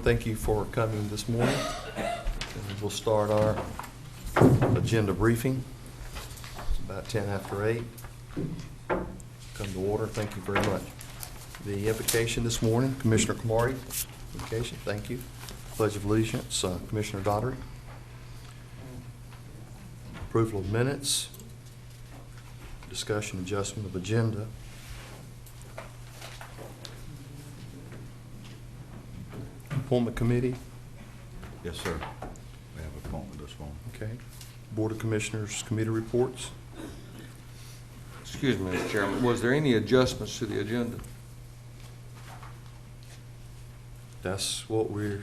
Thank you for coming this morning. And we'll start our agenda briefing. It's about 10 after 8. Come to order. Thank you very much. The invocation this morning, Commissioner Kamari. Invocation, thank you. Pledge of Allegiance, Commissioner Daugherty. Approval of minutes. Discussion, adjustment of agenda. Appointment committee. Yes, sir. We have an appointment this morning. Okay. Board of Commissioners committee reports. Excuse me, Mr. Chairman, was there any adjustments to the agenda? That's what we're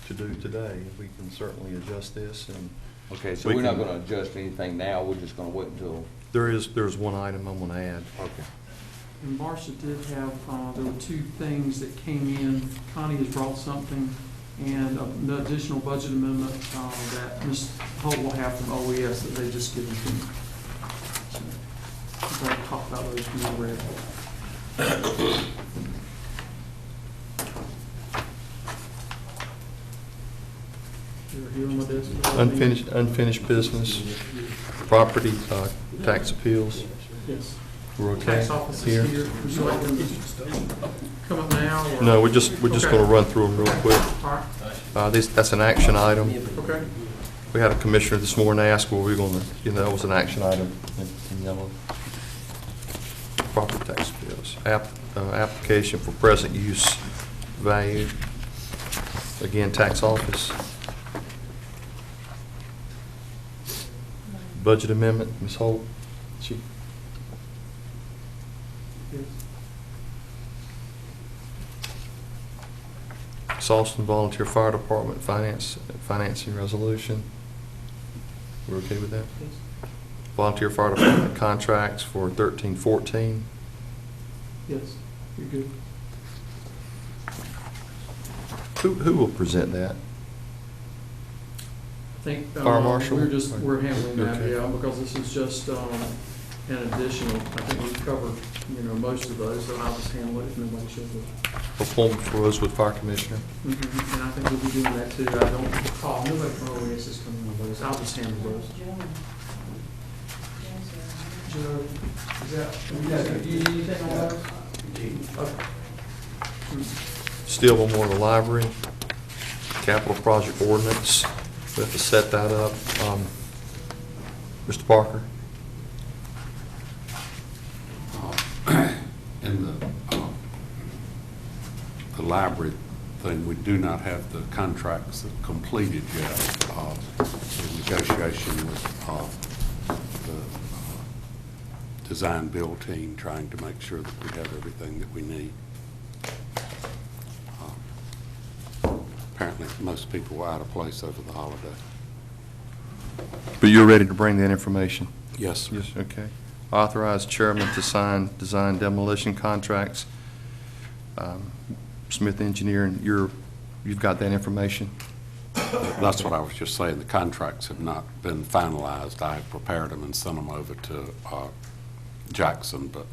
to do today. We can certainly adjust this, and Okay, so We we're not can- going to adjust anything now, we're just going to wait until... there's one item I'm going to add. Okay. And Marcia did have, there were two things that came in. Connie has brought something, and an additional budget amendment that Ms. Holt will have from OES that they just given to me. So, I'm going to talk about those when you're ready. You're hearing with this? Unfinished business, property tax appeals. Yes. We're okay Tax office here? is here. Would you like them to come up now? Or? No, we're just Okay. going to run through them real quick. All right. That's an action item. Okay. We had a commissioner this morning ask, were we going to, that was an action item in yellow. Property tax bills. Application for present use value. Again, tax office. Budget amendment, Ms. Holt. She- Yes. Salisbury Volunteer Fire Department financing resolution. We're okay with that? Yes. Volunteer Fire Department contracts for 13-14. Yes. You're good. Who will present that? I think Fire marshal? we're handling that, Okay. yeah, because this is just an additional. I think we've covered most of those, so I'll just handle it if nobody shows up. Appointment for Rosewood Fire Commissioner. And I think we'll be doing that too. I don't recall nobody from OES is coming on those. I'll just handle those. Joe, is that? Do you need anything on those? Okay. Steel Memorial Library. Capital Project Ordinance. We have to set that up. Mr. Parker. In the library thing, we do not have the contracts completed yet. In negotiation with the design build team, trying to make sure that we have everything that we need. Apparently, most people were out of place over the holiday. But you're ready to bring that information? Yes, sir. Yes, okay. Authorize chairman to sign design demolition contracts. Smith Engineering, you've got that information? That's what I was just saying. The contracts have not been finalized. I have prepared them and sent them over to Jackson, but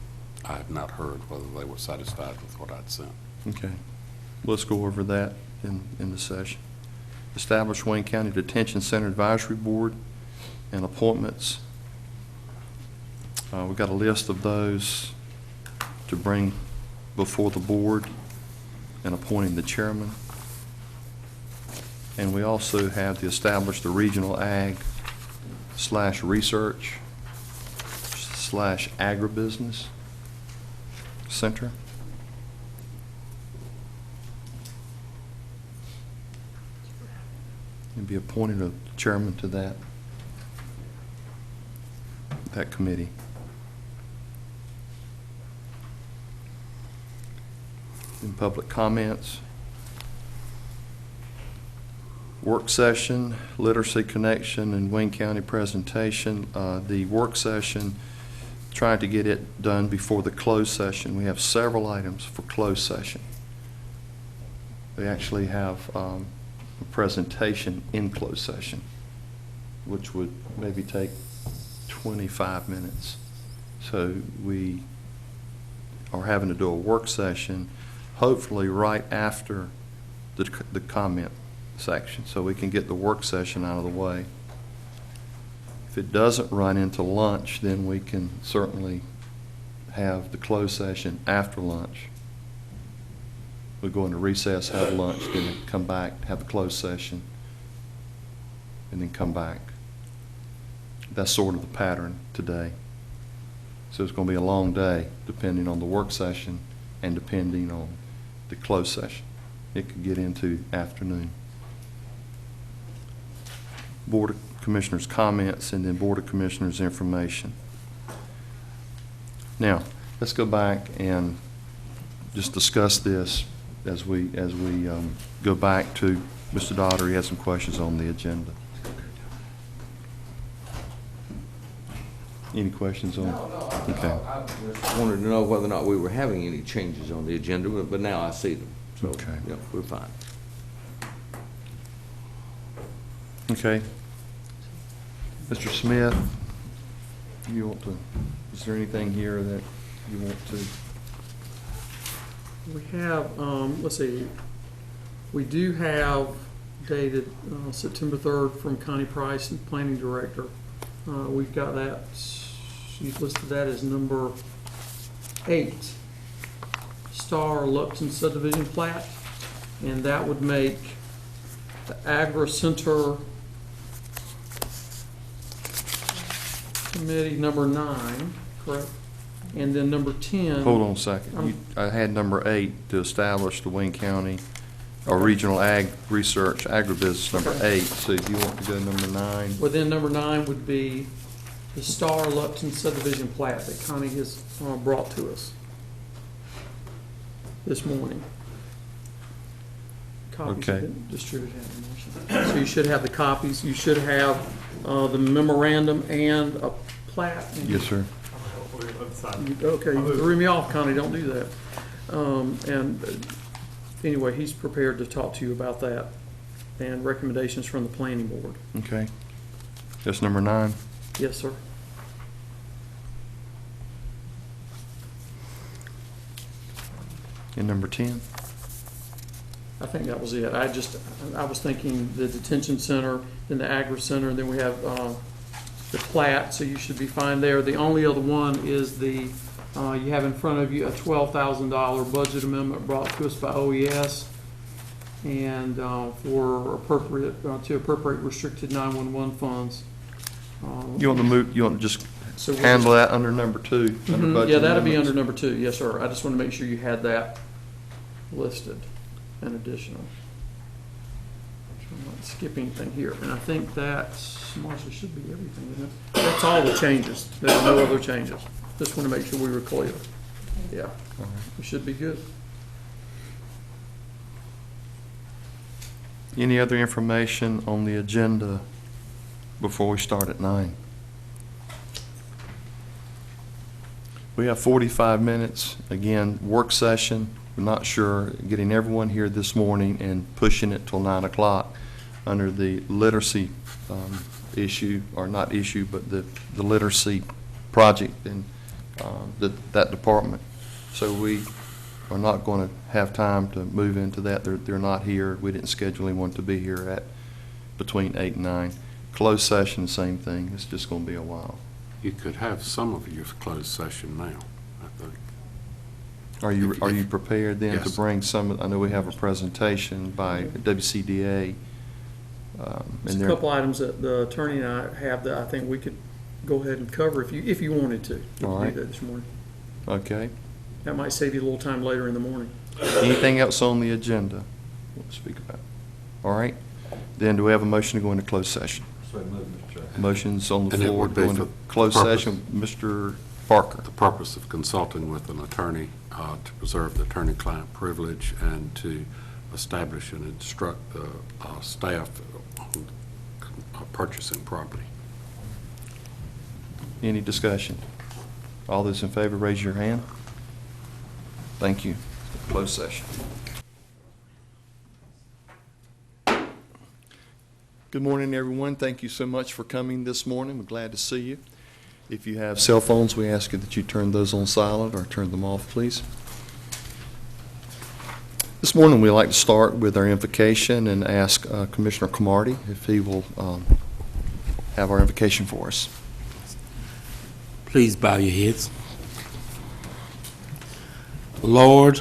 I have not heard whether they were satisfied with what I'd sent. Okay. Let's go over that in the session. Establish Wayne County Detention Center Advisory Board and appointments. We've got a list of those to bring before the board and appointing the chairman. And we also have to establish the Regional Ag / Research / Agribusiness Center. And be appointed a chairman to that committee. In public comments. Work session, Literacy Connection, and Wayne County presentation. The work session, trying to get it done before the closed session. We have several items for closed session. We actually have a presentation in closed session, which would maybe take 25 minutes. So we are having to do a work session, hopefully right after the comment section, so we can get the work session out of the way. If it doesn't run into lunch, then we can certainly have the closed session after lunch. We go into recess, have lunch, then come back, have the closed session, and then come back. That's sort of the pattern today. So it's going to be a long day, depending on the work session and depending on the closed session. It could get into afternoon. Board of Commissioners comments and then Board of Commissioners information. Now, let's go back and just discuss this as we go back to Mr. Dotter. He has some questions on the agenda. Any questions on? Okay. I just wanted to know whether or not we were having any changes on the agenda, but now I see them. So, Okay. yeah, we're fine. Okay. Mr. Smith, you want to, is there anything here that you want to? We have, let's see, we do have dated September 3rd from Connie Price, the Planning Director. We've got that, you've listed that as number 8, Star Lupton subdivision plat, and that would make the Agri Center Committee number 9, correct? And then number 10. Hold on a second. I had number 8 to establish the Wayne County or Regional Ag Research Agribusiness, number Okay. 8. So do you want to go number 9? Well, then number 9 would be the Star Lupton subdivision plat that Connie has brought to us this morning. Copies have Okay. been distributed. So you should have the copies, you should have the memorandum and a plat. Yes, sir. Okay, you threw me off, Connie, don't do that. Anyway, he's prepared to talk to you about that and recommendations from the planning board. Okay. That's number 9. Yes, sir. And number 10? I think that was it. I was thinking the detention center, then the agri center, and then we have the plat, so you should be fine there. The only other one is the, you have in front of you a $12,000 budget amendment brought to us by OES and for appropriate, to appropriate restricted 911 funds. You want to move, you want to just So we'll handle that under number 2? under Mhm, budget yeah, that'll be amendments? under number 2, yes, sir. I just want to make sure you had that listed and additional. So I'm not skipping anything here, and I think that's, Marcia, should be everything, isn't it? That's all the changes, there are no other changes. Just want to make sure we were clear. Yeah, All right. we should be good. Any other information on the agenda before we start at 9? We have 45 minutes. Again, work session. We're not sure, getting everyone here this morning and pushing it till 9 o'clock under the literacy issue, or not issue, but the literacy project in that department. So we are not going to have time to move into that. They're not here. We didn't schedule anyone to be here at between 8 and 9. Closed session, same thing. It's just going to be a while. You could have some of your closed session now, I think. Are you prepared then to Yes. bring some, I know we have a presentation by WCDA. There's a couple items that the attorney and I have that I think we could go ahead and cover if you wanted to. We could All right. do that this morning. Okay. That might save you a little time later in the morning. Anything else on the agenda we'll speak about? All right. Then do we have a motion to go into closed session? So move, Mr. Chair. Motion's on the And it floor would to be go into for closed purpose. session. Mr. Parker. The purpose of consulting with an attorney to preserve the attorney-client privilege and to establish and instruct the staff on purchasing property. Any discussion? All those in favor, raise your hand. Thank you. Closed session. Good morning, everyone. Thank you so much for coming this morning. We're glad to see you. If you have cell phones, we ask you that you turn those on silent or turn them off, please. This morning, we'd like to start with our invocation and ask Commissioner Cromartie if he will have our invocation for us. Please bow your heads. Lord,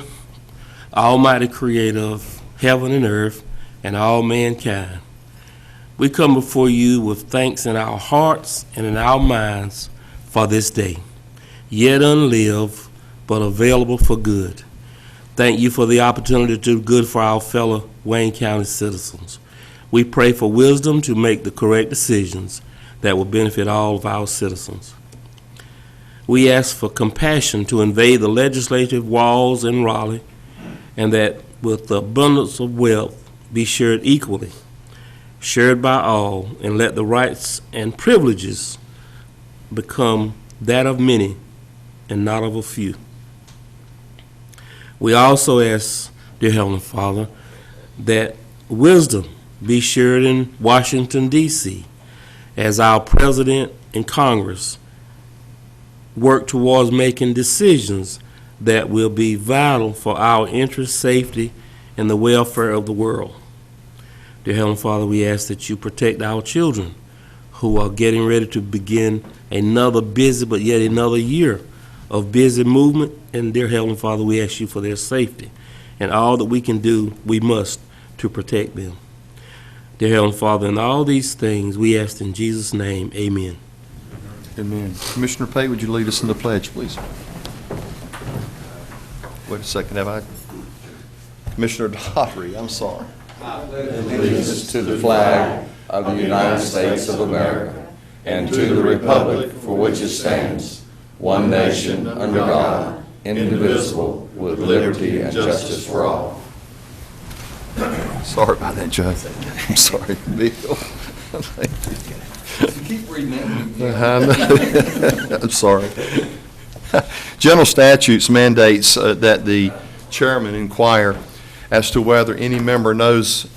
Almighty Creator of heaven and earth and all mankind, we come before you with thanks in our hearts and in our minds for this day, yet unlived, but available for good. Thank you for the opportunity to do good for our fellow Wayne County citizens. We pray for wisdom to make the correct decisions that will benefit all of our citizens. We ask for compassion to invade the legislative walls in Raleigh, and that with the abundance of wealth be shared equally, shared by all, and let the rights and privileges become that of many and not of a few. We also ask, dear Heavenly Father, that wisdom be shared in Washington, D.C., as our President and Congress work towards making decisions that will be vital for our interest, safety, and the welfare of the world. Dear Heavenly Father, we ask that you protect our children who are getting ready to begin another busy but yet another year of busy movement. And dear Heavenly Father, we ask you for their safety. And all that we can do, we must to protect them. Dear Heavenly Father, in all these things, we ask in Jesus' name, amen. Amen. Commissioner Pay, would you lead us in the pledge, please? Wait a second, have I? Commissioner Daughtry, I'm sorry. Allegiance to the flag of the United States of America and to the republic for which it stands, one nation under God, indivisible, with liberty and justice for all. Sorry about that, Joe. I'm sorry, Bill. Keep reading that. I'm sorry. General statutes mandates that the chairman inquire as to whether any member knows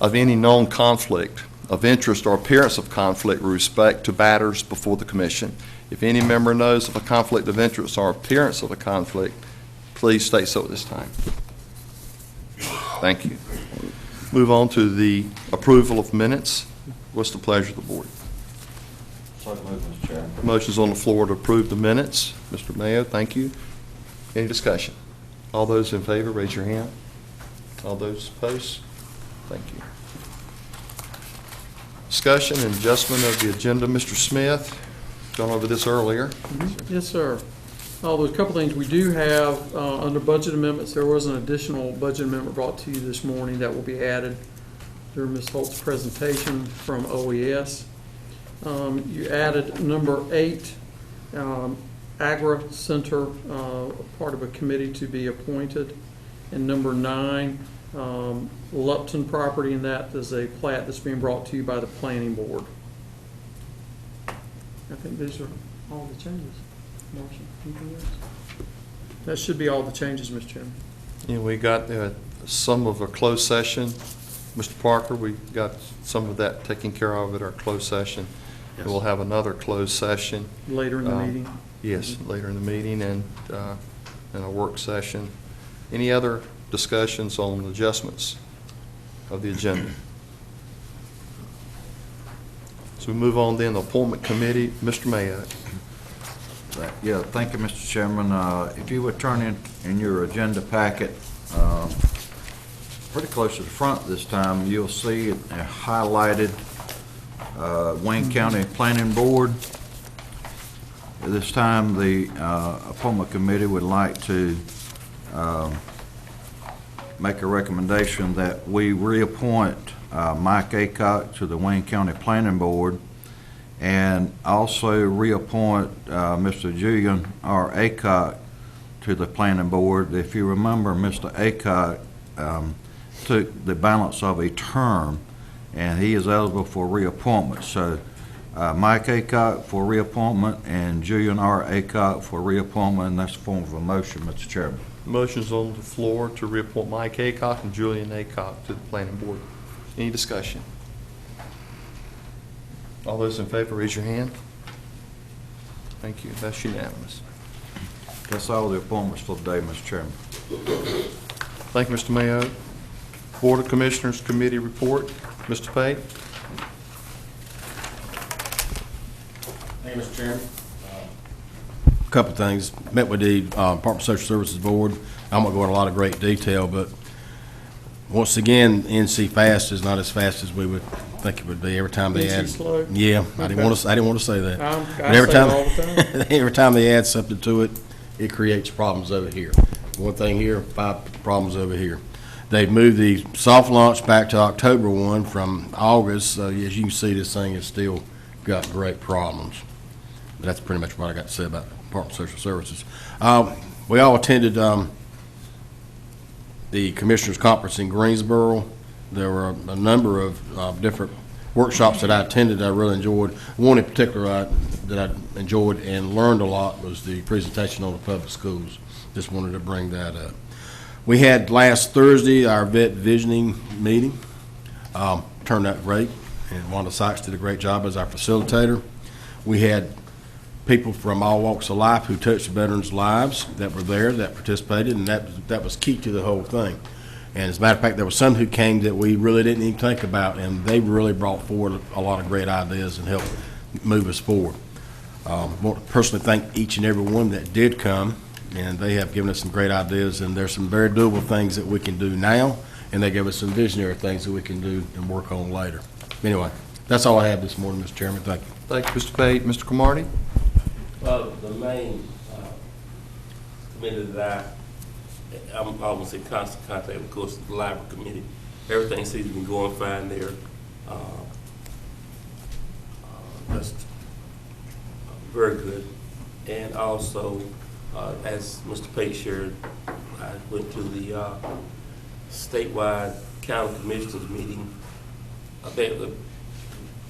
of any known conflict of interest or appearance of conflict with respect to matters before the commission. If any member knows of a conflict of interest or appearance of a conflict, please state so at this time. Thank you. Move on to the approval of minutes. What's the pleasure of the board? So moved, Mr. Chairman. Motion's on the floor to approve the minutes. Mr. Mayo, thank you. Any discussion? All those in favor, raise your hand. All those opposed? Thank you. Discussion and adjustment of the agenda. Mr. Smith, gone over this earlier. Yes, sir. There's a couple things we do have under budget amendments. There was an additional budget amendment brought to you this morning that will be added during Ms. Holt's presentation from OES. You added number 8, Agra Center, part of a committee to be appointed. And number 9, Lupton property, and that is a plat that's being brought to you by the planning board. I think these are all the changes. Marcia, anything else? That should be all the changes, Mr. Chairman. Yeah, we got some of a closed session. Mr. Parker, we got some of that taken care of at our closed session. Yes. We'll have another closed session. Later in the meeting. Yes, later in the meeting and a work session. Any other discussions on adjustments of the agenda? So we move on then, the appointment committee. Mr. Mayo. Yeah, thank you, Mr. Chairman. If you would turn in your agenda packet, pretty close to the front this time, you'll see a highlighted Wayne County Planning Board. At this time, the appointment committee would like to make a recommendation that we reappoint Mike Aycock to the Wayne County Planning Board, and also reappoint Mr. Julian R. Aycock to the Planning Board. If you remember, Mr. Aycock took the balance of a term, and he is eligible for reappointment. So Mike Aycock for reappointment and Julian R. Aycock for reappointment, and that's the form of a motion, Mr. Chairman. Motion's on the floor to reappoint Mike Aycock and Julian Aycock to the planning board. Any discussion? All those in favor, raise your hand. Thank you. That's unanimous. That's all the appointments for today, Mr. Chairman. Thank you, Mr. Mayo. Board of Commissioners Committee report. Mr. Pate? Thank you, Mr. Chairman. A couple of things. Met with the Department of Social Services Board. I'm going to go into a lot of great detail, but once again, NC Fast is not as fast as we would think it would be. Every time they NC add, slow? yeah, I didn't want to say that. I But every say it time, all the time. every time they add something to it, it creates problems over here. One thing here, 5 problems over here. They've moved the soft launch back to October 1 from August, so as you can see, this thing has still got great problems. But that's pretty much what I got to say about the Department of Social Services. We all attended the Commissioners' Conference in Greensboro. There were a number of different workshops that I attended that I really enjoyed. One in particular that I enjoyed and learned a lot was the presentation on the public schools. Just wanted to bring that up. We had last Thursday our vet visioning meeting. Turned out great, and Wanda Sykes did a great job as our facilitator. We had people from all walks of life who touched veterans' lives that were there, that participated, and that was key to the whole thing. And as a matter of fact, there were some who came that we really didn't even think about, and they really brought forward a lot of great ideas and helped move us forward. I want to personally thank each and every one that did come, and they have given us some great ideas, and there's some very doable things that we can do now, and they gave us some visionary things that we can do and work on later. Anyway, that's all I have this morning, Mr. Chairman. Thank you. Thank you, Mr. Pate. Mr. Cromartie? Well, the main committee that I'm almost in constant contact, of course, the library committee. Everything seems to be going fine there. That's very good. And also, as Mr. Pate shared, I went to the statewide county commissioners meeting.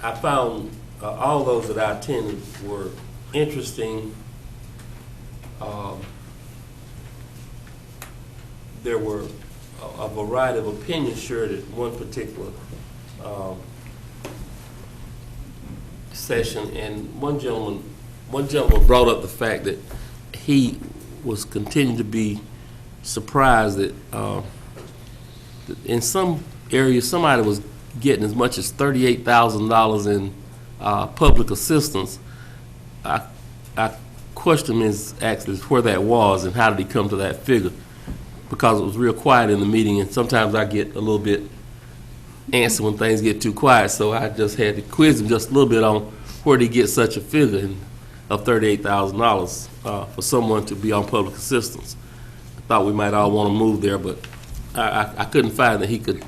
I found all those that I attended were interesting. There were a variety of opinions shared at one particular session, and one gentleman brought up the fact that he was continuing to be surprised that that in some areas somebody was getting as much as $38,000 in public assistance. I question is actually where that was and how did he come to that figure, because it was real quiet in the meeting, and sometimes I get a little bit antsy when things get too quiet, so I just had to quiz him just a little bit on where did he get such a figure of $38,000 for someone to be on public assistance. I thought we might all want to move there, but I couldn't find that he could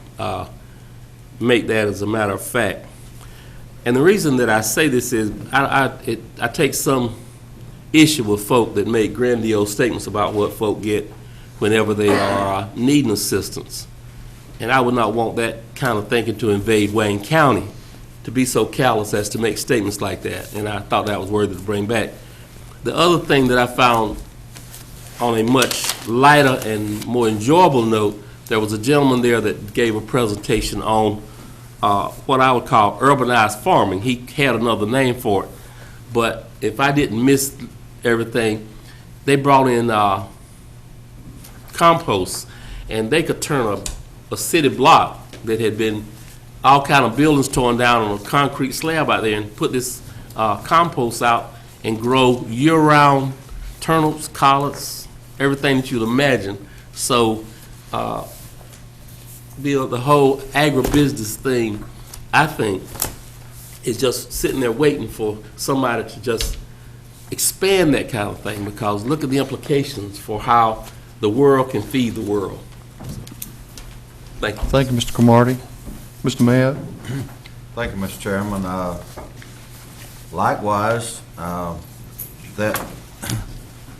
make that as a matter of fact. And the reason that I say this is I take some issue with folk that make grandiose statements about what folk get whenever they are needing assistance. And I would not want that kind of thinking to invade Wayne County, to be so callous as to make statements like that. And I thought that was worthy to bring back. The other thing that I found on a much lighter and more enjoyable note, there was a gentleman there that gave a presentation on what I would call urbanized farming. He had another name for it. But if I didn't miss everything, they brought in compost, and they could turn a city block that had been all kind of buildings torn down on a concrete slab out there and put this compost out and grow year-round turnips, collards, everything that you'd imagine. So the whole agribusiness thing, I think, is just sitting there waiting for somebody to just expand that kind of thing, because look at the implications for how the world can feed the world. Thank you. Thank you, Mr. Cromartie. Mr. Mayo? Thank you, Mr. Chairman. Likewise, that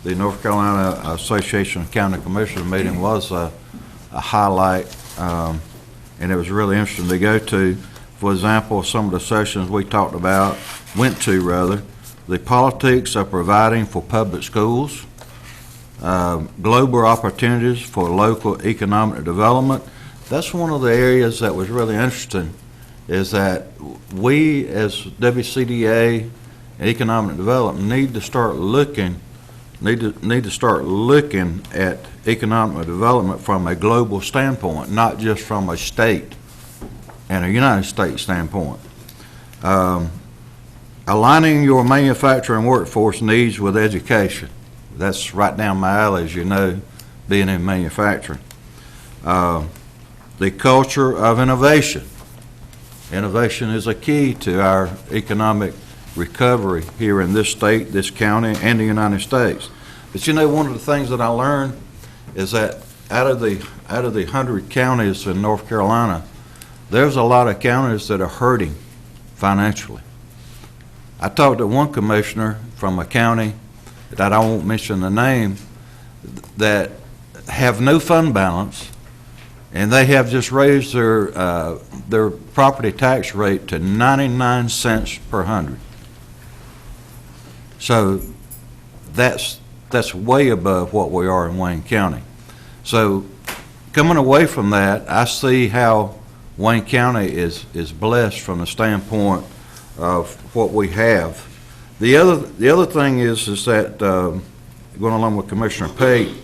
the North Carolina Association of County Commissioners meeting was a highlight, and it was really interesting to go to. For example, some of the sessions we went to, the politics of providing for public schools, global opportunities for local economic development. That's one of the areas that was really interesting, is that we as WCDA and economic development need to start looking need to start looking at economic development from a global standpoint, not just from a state and a United States standpoint. Aligning your manufacturing workforce needs with education. That's right down my alley, as you know, being in manufacturing. The culture of innovation. Innovation is a key to our economic recovery here in this state, this county, and the United States. But you know, one of the things that I learned is that out of the 100 counties in North Carolina, there's a lot of counties that are hurting financially. I talked to one commissioner from a county that I won't mention the name that have no fund balance, and they have just raised their property tax rate to 99 cents per hundred. So that's way above what we are in Wayne County. So coming away from that, I see how Wayne County is blessed from the standpoint of what we have. The other thing is that going along with Commissioner Pate,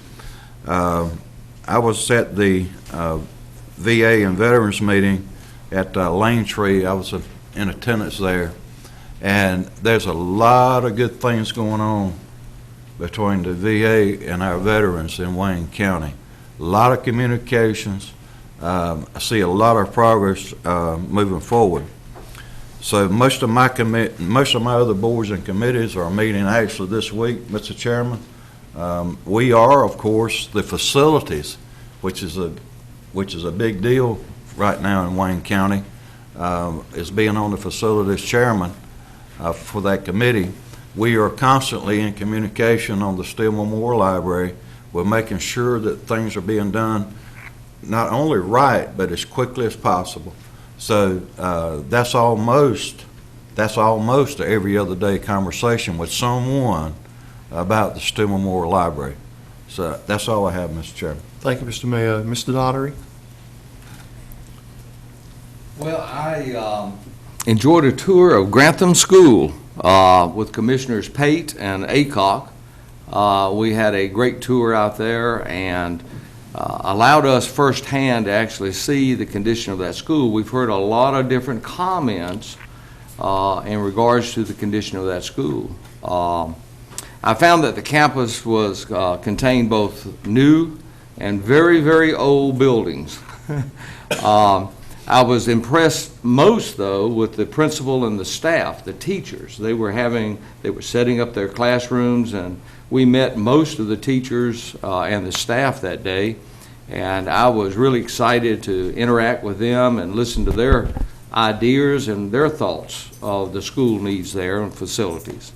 I was at the VA and Veterans meeting at Lane Tree. I was in attendance there, and there's a lot of good things going on between the VA and our veterans in Wayne County. A lot of communications. I see a lot of progress moving forward. So most of my other boards and committees are meeting actually this week, Mr. Chairman. We are, of course, the facilities, which is a big deal right now in Wayne County, is being on the facilities chairman for that committee. We are constantly in communication on the Steele Memorial Library. We're making sure that things are being done not only right, but as quickly as possible. So that's almost every other day conversation with someone about the Steele Memorial Library. So that's all I have, Mr. Chairman. Thank you, Mr. Mayor. Mr. Daugherty? Well, I enjoyed a tour of Grantham School with Commissioners Pate and Aycock. We had a great tour out there and allowed us firsthand to actually see the condition of that school. We've heard a lot of different comments in regards to the condition of that school. I found that the campus was contained both new and very, very old buildings. I was impressed most, though, with the principal and the staff, the teachers. They were setting up their classrooms, and we met most of the teachers and the staff that day, and I was really excited to interact with them and listen to their ideas and their thoughts of the school needs there and facilities.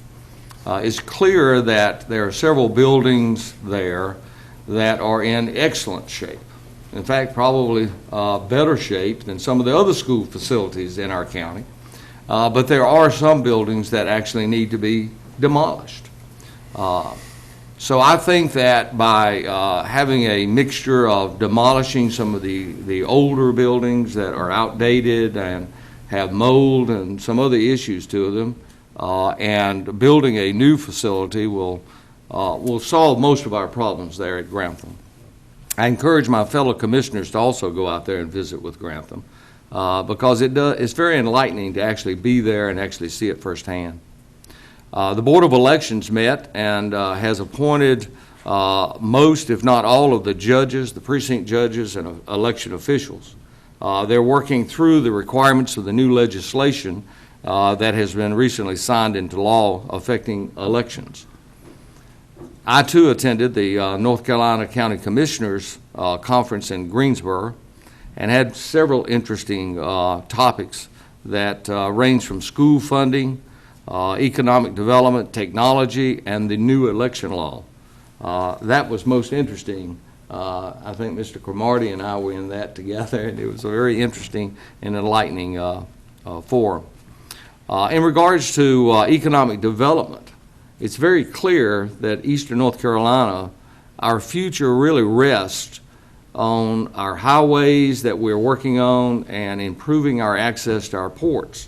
It's clear that there are several buildings there that are in excellent shape. In fact, probably better shape than some of the other school facilities in our county. But there are some buildings that actually need to be demolished. So I think that by having a mixture of demolishing some of the older buildings that are outdated and have mold and some other issues to them, and building a new facility will solve most of our problems there at Grantham. I encourage my fellow commissioners to also go out there and visit with Grantham because it's very enlightening to actually be there and actually see it firsthand. The Board of Elections met and has appointed most, if not all, of the judges, the precinct judges, and election officials. They're working through the requirements of the new legislation that has been recently signed into law affecting elections. I, too, attended the North Carolina County Commissioners Conference in Greensboro and had several interesting topics that range from school funding, economic development, technology, and the new election law. That was most interesting. I think Mr. Cromartie and I were in that together, and it was a very interesting and enlightening forum. In regards to economic development, it's very clear that Eastern North Carolina, our future really rests on our highways that we're working on and improving our access to our ports.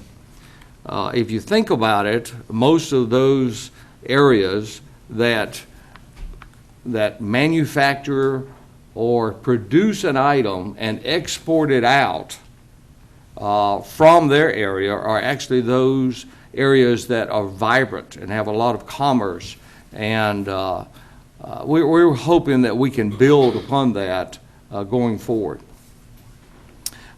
If you think about it, most of those areas that that manufacture or produce an item and export it out from their area are actually those areas that are vibrant and have a lot of commerce. And we're hoping that we can build upon that going forward.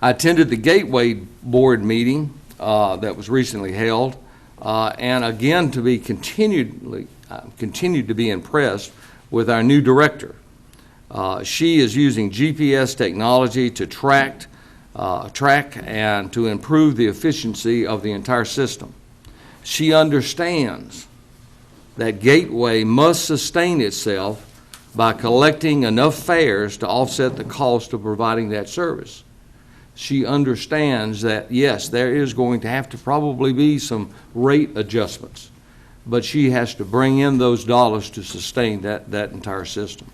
I attended the Gateway Board meeting that was recently held, and again, to be continued to be impressed with our new director. She is using GPS technology to track and to improve the efficiency of the entire system. She understands that Gateway must sustain itself by collecting enough fares to offset the cost of providing that service. She understands that, yes, there is going to have to probably be some rate adjustments, but she has to bring in those dollars to sustain that entire system.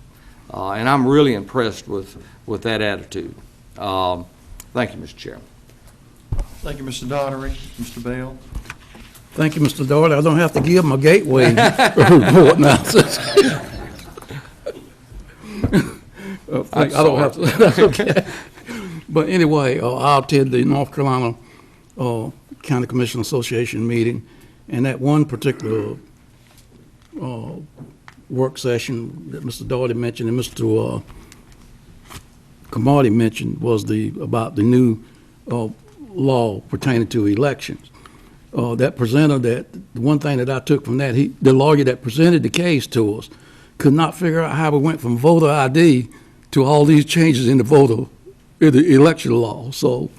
And I'm really impressed with that attitude. Thank you, Mr. Chairman. Thank you, Mr. Daughtery. Mr. Bell? Thank you, Mr. Doyle. I don't have to give my Gateway report now. I don't have to. That's okay. But anyway, I attended the North Carolina County Commission Association meeting, and that one particular work session that Mr. Doherty mentioned and Mr. Camardi mentioned was about the new law pertaining to elections. That presenter, the one thing that I took from that, the lawyer that presented the case to us could not figure out how we went from voter ID to all these changes in the election law. So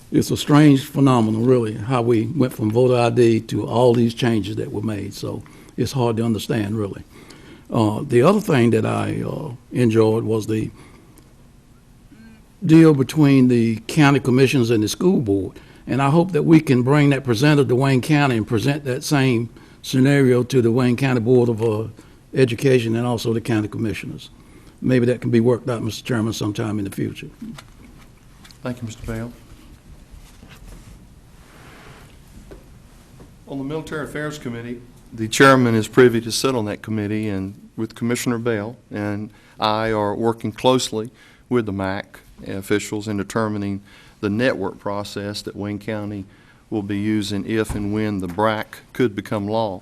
it's a strange phenomenon, really, how we went from voter ID to all these changes that were made. So it's hard to understand, really. The other thing that I enjoyed was the deal between the county commissions and the school board. And I hope that we can bring that presenter to Wayne County and present that same scenario to the Wayne County Board of Education and also the county commissioners. Maybe that can be worked out, Mr. Chairman, sometime in the future. Thank you, Mr. Bell. On the Military Affairs Committee, the chairman is privy to sit on that committee, and with Commissioner Bell and I are working closely with the MAC officials in determining the network process that Wayne County will be using if and when the BRAC could become law.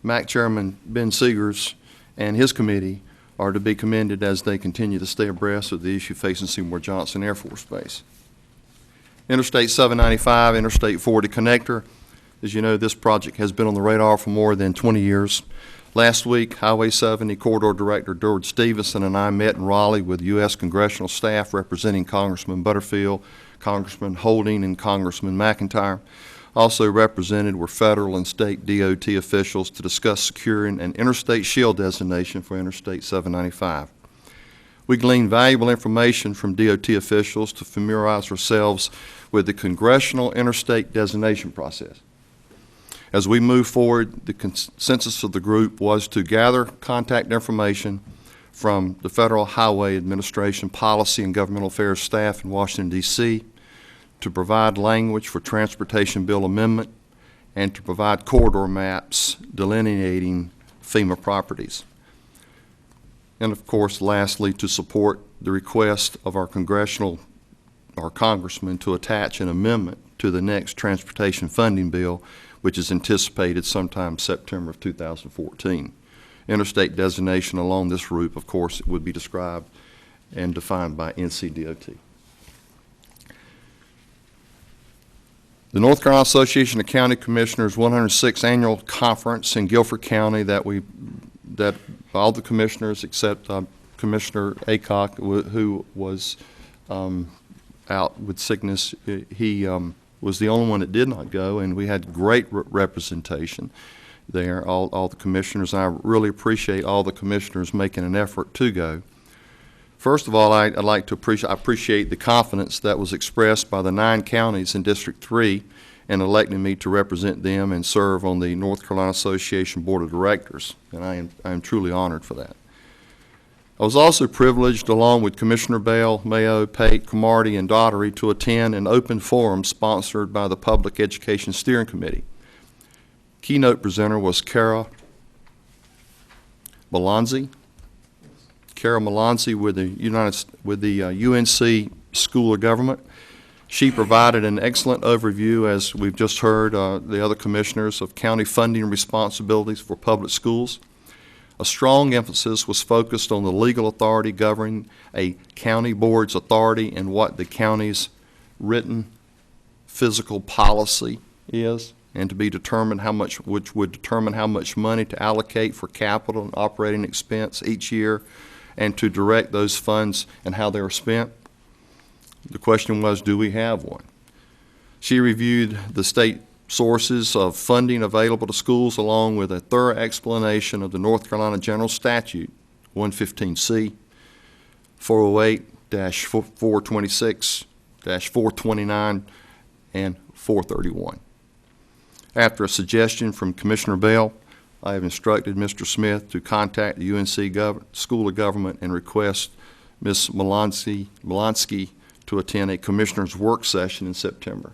MAC Chairman Ben Seegers and his committee are to be commended as they continue to stay abreast of the issue facing Seymour Johnson Air Force Base. Interstate 795, Interstate 40 connector. As you know, this project has been on the radar for more than 20 years. Last week, Highway 70 Corridor Director George Stevenson and I met in Raleigh with U.S. congressional staff representing Congressman Butterfield, Congressman Holding, and Congressman McIntyre. Also represented were federal and state DOT officials to discuss securing an interstate shield designation for Interstate 795. We gleaned valuable information from DOT officials to familiarize ourselves with the congressional interstate designation process. As we move forward, the consensus of the group was to gather contact information from the Federal Highway Administration Policy and Governmental Affairs staff in Washington, D.C., to provide language for transportation bill amendment, and to provide corridor maps delineating FEMA properties. And of course, lastly, to support the request of our congressman to attach an amendment to the next transportation funding bill, which is anticipated sometime September of 2014. Interstate designation along this route, of course, would be described and defined by NCDOT. The North Carolina Association of County Commissioners 106th Annual Conference in Guilford County that all the commissioners except Commissioner Aycock, who was out with sickness, he was the only one that did not go, and we had great representation there, all the commissioners. I really appreciate all the commissioners making an effort to go. First of all, I appreciate the confidence that was expressed by the 9 counties in District 3 in electing me to represent them and serve on the North Carolina Association Board of Directors, and I am truly honored for that. I was also privileged, along with Commissioner Bell, Mayo, Pate, Camardi, and Daughtery, to attend an open forum sponsored by the Public Education Steering Committee. Keynote presenter was Cara Balanzi, Carol Melanzi with the UNC School of Government. She provided an excellent overview, as we've just heard the other commissioners, of county funding responsibilities for public schools. A strong emphasis was focused on the legal authority governing a county board's authority and what the county's written physical policy is, and to be determined which would determine how much money to allocate for capital and operating expense each year, and to direct those funds and how they are spent. The question was, do we have one? She reviewed the state sources of funding available to schools along with a thorough explanation of the North Carolina General Statute 115C, 408-426, 429, and 431. After a suggestion from Commissioner Bell, I have instructed Mr. Smith to contact the UNC School of Government and request Ms. Melansky to attend a commissioner's work session in September.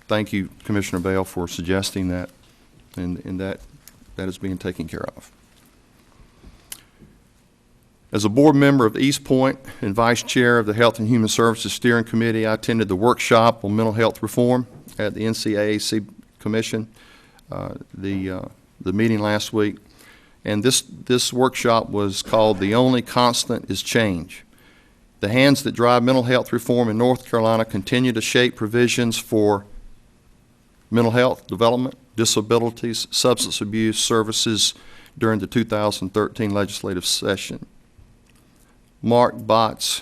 Thank you, Commissioner Bell, for suggesting that, and that is being taken care of. As a board member of East Point and vice chair of the Health and Human Services Steering Committee, I attended the workshop on mental health reform at the NCAAC Commission, the meeting last week. And this workshop was called "The Only Constant is Change." The hands that drive mental health reform in North Carolina continue to shape provisions for mental health development, disabilities, substance abuse services during the 2013 legislative session. Mark Boats,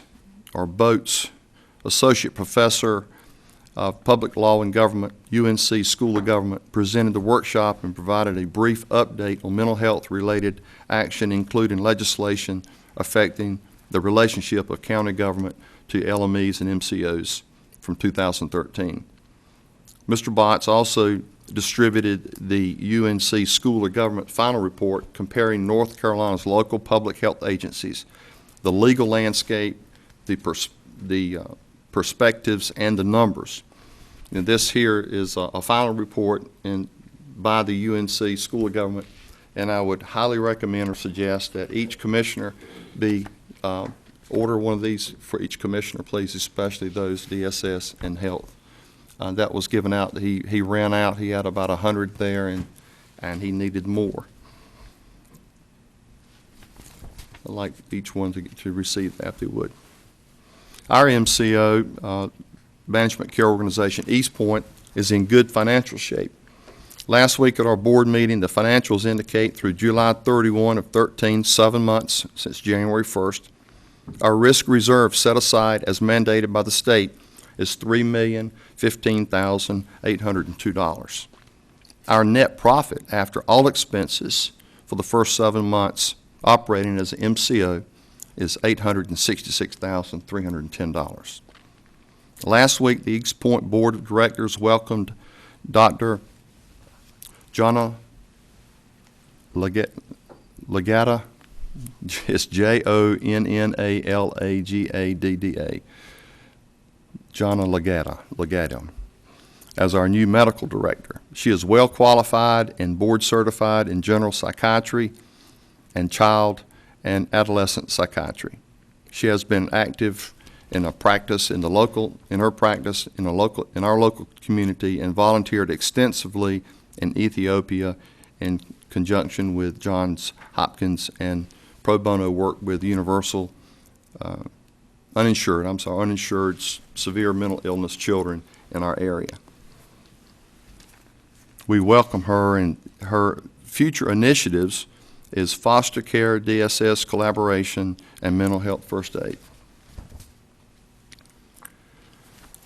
Associate Professor of Public Law and Government, UNC School of Government, presented the workshop and provided a brief update on mental health-related action, including legislation affecting the relationship of county government to LMEs and MCOs from 2013. Mr. Bots also distributed the UNC School of Government final report comparing North Carolina's local public health agencies, the legal landscape, the perspectives, and the numbers. And this here is a final report by the UNC School of Government, and I would highly recommend or suggest that each commissioner order one of these for each commissioner, please, especially those DSS and health. That was given out. He ran out. He had about 100 there, and he needed more. I'd like each one to receive that, if they would. Our MCO, Management Care Organization, East Point, is in good financial shape. Last week at our board meeting, the financials indicate through July 31 of 13, 7 months since January 1st, our risk reserve set aside as mandated by the state is $3,015,802. Our net profit after all expenses for the first 7 months operating as an MCO is $866,310. Last week, the East Point Board of Directors welcomed Dr. Jonna Lagada, it's Jonnalagada, Jonna Lagada, as our new medical director. She is well qualified and board certified in general psychiatry and child and adolescent psychiatry. She has been active in a practice in our local community, and volunteered extensively in Ethiopia in conjunction with Johns Hopkins, and pro bono work with uninsured severe mental illness children in our area. We welcome her, and her future initiatives is foster care, DSS collaboration, and mental health first aid.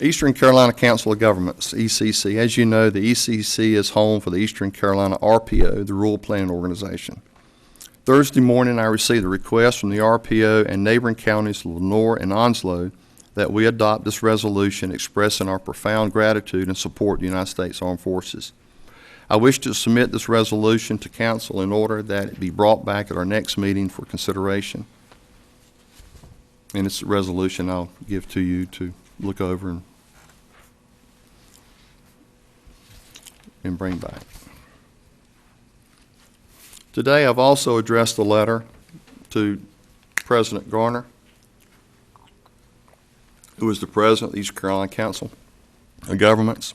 Eastern Carolina Council of Governments, ECC. As you know, the ECC is home for the Eastern Carolina RPO, the Rural Planning Organization. Thursday morning, I received a request from the RPO and neighboring counties, Lenoir and Onslow, that we adopt this resolution expressing our profound gratitude and support of the United States Armed Forces. I wish to submit this resolution to council in order that it be brought back at our next meeting for consideration. And it's a resolution I'll give to you to look over and bring back. Today, I've also addressed a letter to Mr. President Garner, who is the President of the Eastern Carolina Council of Governments,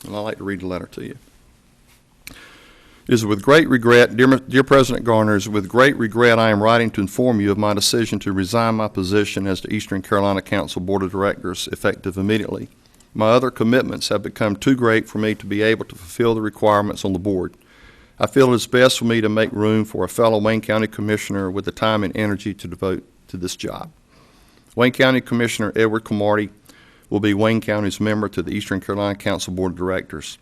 and I'd like to read the letter to you. It is with great regret, dear President Garner, it is with great regret I am writing to inform you of my decision to resign my position as the Eastern Carolina Council Board of Directors, effective immediately. My other commitments have become too great for me to be able to fulfill the requirements on the board. I feel it is best for me to make room for a fellow Wayne County Commissioner with the time and energy to devote to this job. Wayne County Commissioner Edward Cromartie will be Wayne County's member to the Eastern Carolina Council Board of Directors.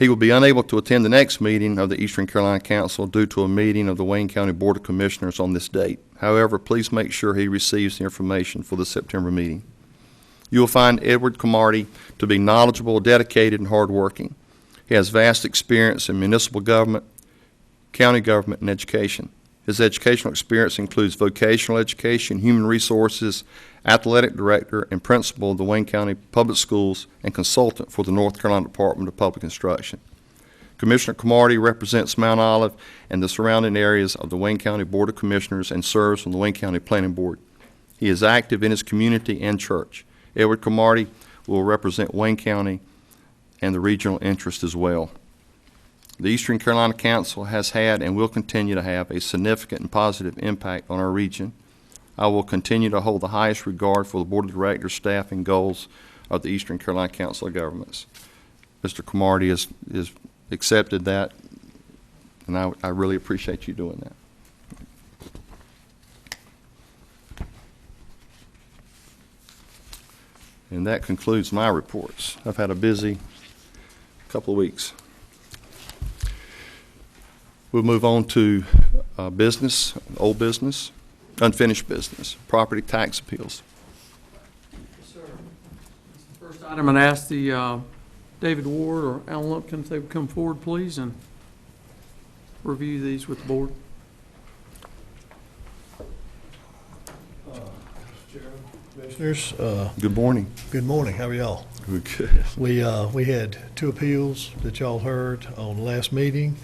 He will be unable to attend the next meeting of the Eastern Carolina Council due to a meeting of the Wayne County Board of Commissioners on this date. However, please make sure he receives the information for the September meeting. You will find Edward Cromartie to be knowledgeable, dedicated, and hardworking. He has vast experience in municipal government, county government, and education. His educational experience includes vocational education, human resources, athletic director, and principal of the Wayne County Public Schools, and consultant for the North Carolina Department of Public Instruction. Commissioner Cromartie represents Mount Olive and the surrounding areas of the Wayne County Board of Commissioners and serves on the Wayne County Planning Board. He is active in his community and church. Edward Cromartie will represent Wayne County and the regional interest as well. The Eastern Carolina Council has had and will continue to have a significant and positive impact on our region. I will continue to hold the highest regard for the Board of Directors, staff, and goals of the Eastern Carolina Council of Governments. Mr. Cromartie has accepted that, and I really appreciate you doing that. And that concludes my reports. I've had a busy couple of weeks. We'll move on to business, old business, unfinished business, property tax appeals. Yes, sir. The first item, I'd ask the David Ward or Alan Lumpkin if they would come forward, please, and review these with the board. Commissioners, Good morning. good morning. How are y'all? We're good. We had two appeals that y'all heard on the last meeting,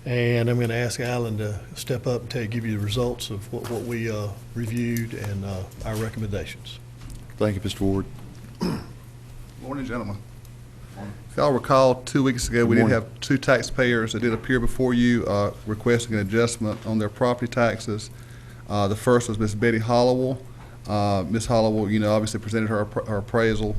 and I'm going to ask Alan to step up and give you the results of what we reviewed and our recommendations. Thank you, Mr. Ward. Morning, gentlemen. If y'all recall, 2 weeks ago, we did Morning. have two taxpayers that did appear before you requesting an adjustment on their property taxes. The first was Miss Betty Hollowell. Ms. Hollowell, obviously presented her appraisal,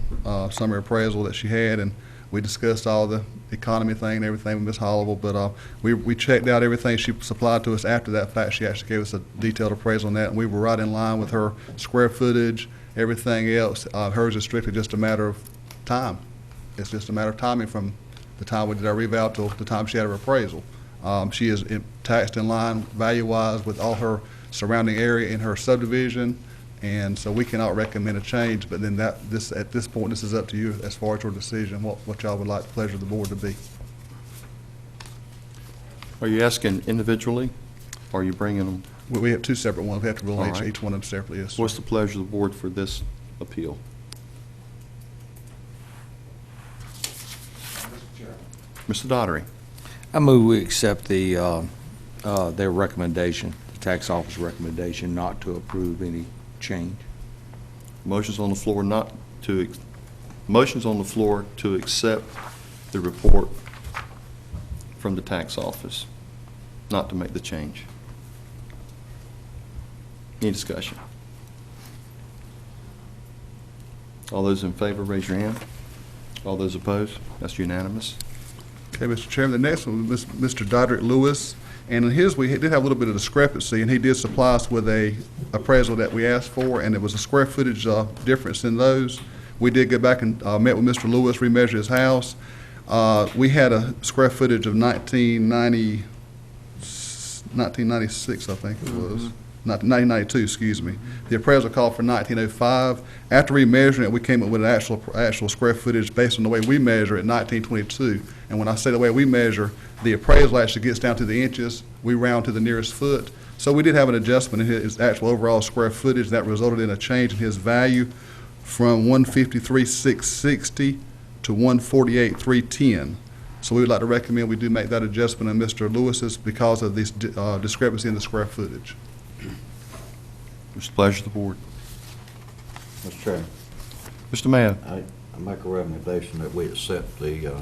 summary appraisal that she had, and we discussed all the economy thing and everything with Ms. Hollowell, but we checked out everything she supplied to us after that fact. She actually gave us a detailed appraisal on that, and we were right in line with her square footage, everything else. Hers is strictly just a matter of time. It's just a matter of timing from the time we did our reval till the time she had her appraisal. She is taxed in line value-wise with all her surrounding area in her subdivision, and so we cannot recommend a change, but then at this point, this is up to you as far as your decision, what y'all would like the pleasure of the board to be. Are you asking individually, or are you bringing them? We have two separate ones. We have to rule All on right. each one of them separately, yes, sir. What's the pleasure of the board for this appeal? Mr. Daughtery. I move we accept their recommendation, the tax office recommendation not to approve any change. Motion's on the floor motion's on the floor to accept the report from the tax office, not to make the change. Any discussion? All those in favor, raise your hand. All those opposed? That's unanimous. Okay, Mr. Chairman, the next one was Mr. Dodrick Lewis, and in his, we did have a little bit of discrepancy, and he did supply us with a appraisal that we asked for, and it was a square footage difference in those. We did go back and met with Mr. Lewis, remeasure his house. We had a square footage of 1996, I think it was. 1992, excuse me. The appraisal called for 1905. After remeasuring it, we came up with an actual square footage based on the way we measure it, 1922. And when I say the way we measure, the appraisal actually gets down to the inches. We round to the nearest foot. So we did have an adjustment in his actual overall square footage that resulted in a change in his value from 153,660 to 148,310. So we would like to recommend we do make that adjustment on Mr. Lewis's because of this discrepancy in the square footage. What's the pleasure of the board? Mr. Chairman, Mr. Mayo? I make a recommendation that we accept the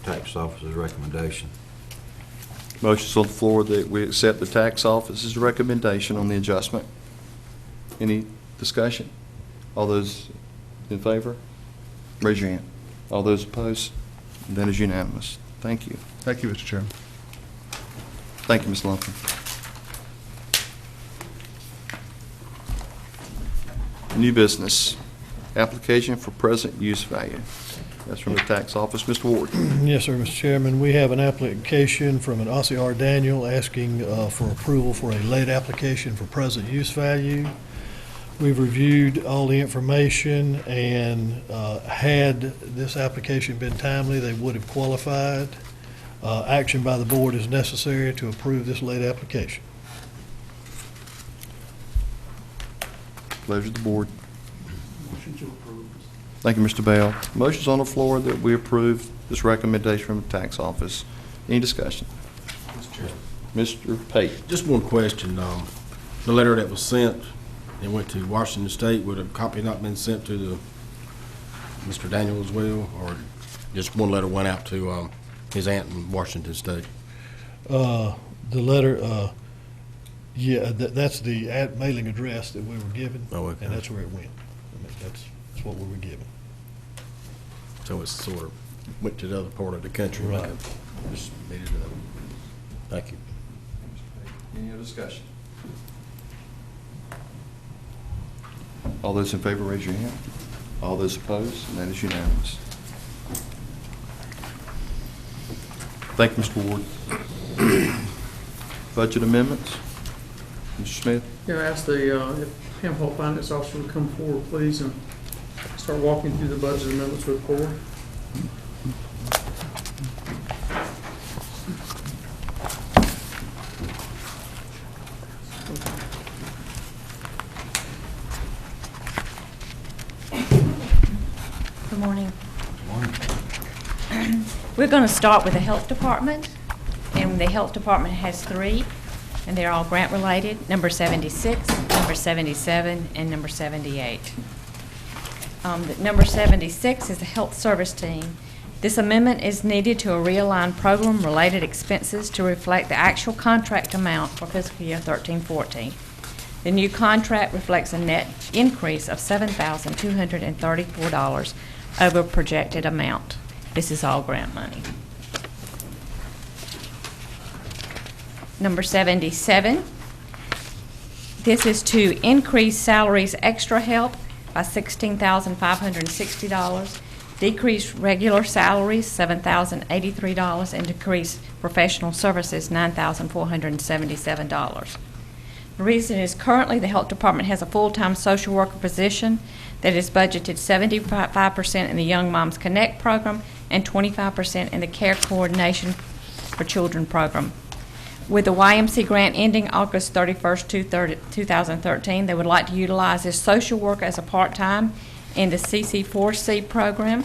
tax officer's recommendation. Motion's on the floor that we accept the tax office's recommendation on the adjustment. Any discussion? All those in favor, raise your hand. All those opposed? That is unanimous. Thank you. Thank you, Mr. Chairman. Thank you, Ms. Lumpkin. New business, application for present use value. That's from the tax office. Mr. Ward. Yes, sir, Mr. Chairman. We have an application from an Ossie R. Daniel asking for approval for a late application for present use value. We've reviewed all the information, and had this application been timely, they would have qualified. Action by the board is necessary to approve this late application. Pleasure of the board. Motion to approve. Thank you, Mr. Bell. Motion's on the floor that we approve this recommendation from the tax office. Any discussion? Mr. Pate. Just one question. The letter that was sent, it went to Washington State, would a copy not been sent to the Mr. Daniel as well? Or just one letter went out to his aunt in Washington State? The letter, yeah, that's the mailing address that we were given. Oh, okay. And that's where it went. I mean, that's what we were given. So it sort of went to the other part of the country. Right. Just made it up. Thank you. Any other discussion? All those in favor, raise your hand. All those opposed, and that is unanimous. Thank you, Mr. Ward. Budget amendments? Mr. Smith? Yeah, I asked the Pam Holt Finance Officer to come forward, please, and start walking through the budget amendments with the board. Good morning. We're going to start with the Health Department, and the Health Department has three, and they're all grant-related, number 76, number 77, and number 78. The number 76 is the Health Service Team. This amendment is needed to realign program-related expenses to reflect the actual contract amount for fiscal year 13-14. The new contract reflects a net increase of $7,234 over projected amount. This is all grant money. Number 77, this is to increase salaries extra help by $16,560, decrease regular salaries $7,083, and decrease professional services $9,477. The reason is currently the Health Department has a full-time social worker position that is budgeted 75% in the Young Moms Connect program and 25% in the Care Coordination for Children program. With the YMC grant ending August 31st, 2013, they would like to utilize this social worker as a part-time in the CC4C program.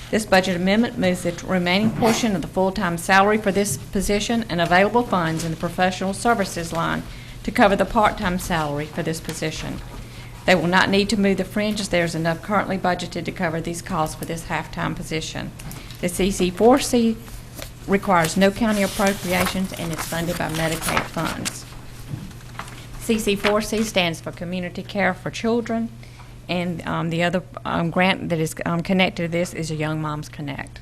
This budget amendment moves the remaining portion of the full-time salary for this position and available funds in the professional services line to cover the part-time salary for this position. They will not need to move the fringe as there is enough currently budgeted to cover these costs for this half-time position. The CC4C requires no county appropriations and is funded by Medicaid funds. CC4C stands for Community Care for Children, and the other grant that is connected to this is a Young Moms Connect.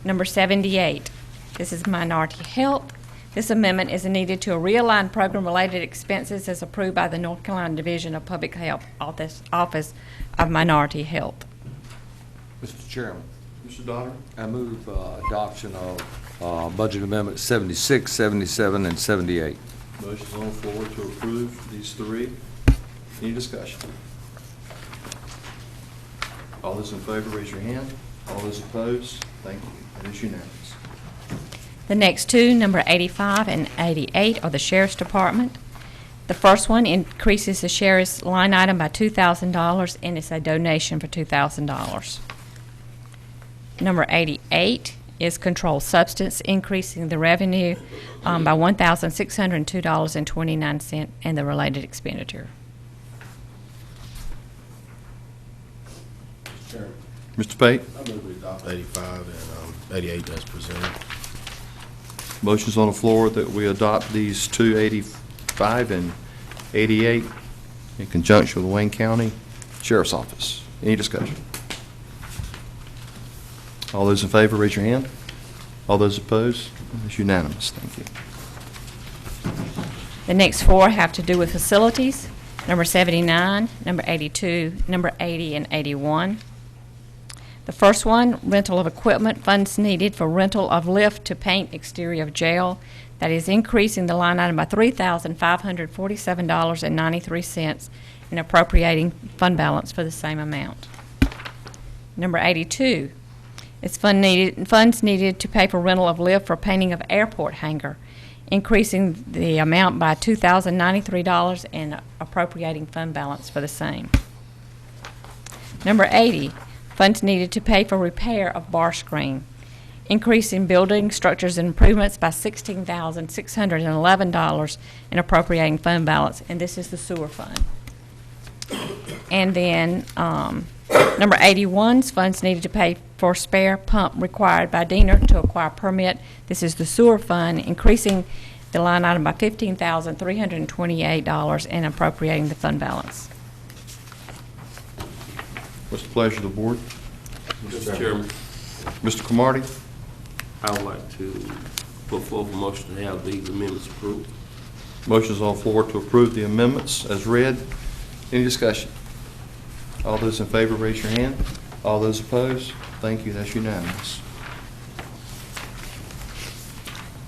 Number 78, this is Minority Health. This amendment is needed to realign program-related expenses as approved by the North Carolina Division of Public Health Office of Minority Health. Mr. Chairman, Mr. Donner? I move adoption of Budget Amendment 76, 77, and 78. Motion's on the floor to approve these three. Any discussion? All those in favor, raise your hand. All those opposed, thank you. That is unanimous. The next two, number 85 and 88, are the Sheriff's Department. The first one increases the Sheriff's line item by $2,000, and it's a donation for $2,000. Number 88 is controlled substance, increasing the revenue by $1,602.29 and the related expenditure. Mr. Pate, I move we adopt 85 and 88 as presented. motion's on the floor that we adopt these 285 and 88 in conjunction with the Wayne County Sheriff's Office. Any discussion? All those in favor, raise your hand. All those opposed? It's unanimous. Thank you. The next four have to do with facilities, number 79, number 82, number 80, and 81. The first one, rental of equipment, funds needed for rental of lift to paint exterior of jail. That is increasing the line item by $3,547.93 and appropriating fund balance for the same amount. Number 82 is funds needed to pay for rental of lift for painting of airport hangar, increasing the amount by $2,093 and appropriating fund balance for the same. Number 80, funds needed to pay for repair of bar screen, increasing building structures and improvements by $16,611 and appropriating fund balance, and this is the sewer fund. And then number 81's funds needed to pay for spare pump required by Diener to acquire permit. This is the sewer fund, increasing the line item by $15,328 and appropriating the fund balance. What's the pleasure of the board? Mr. Chairman, Mr. Cromartie? I would like to put forth a motion to have these amendments approved. Motion's on the floor to approve the amendments as read. Any discussion? All those in favor, raise your hand. All those opposed? Thank you. That's unanimous.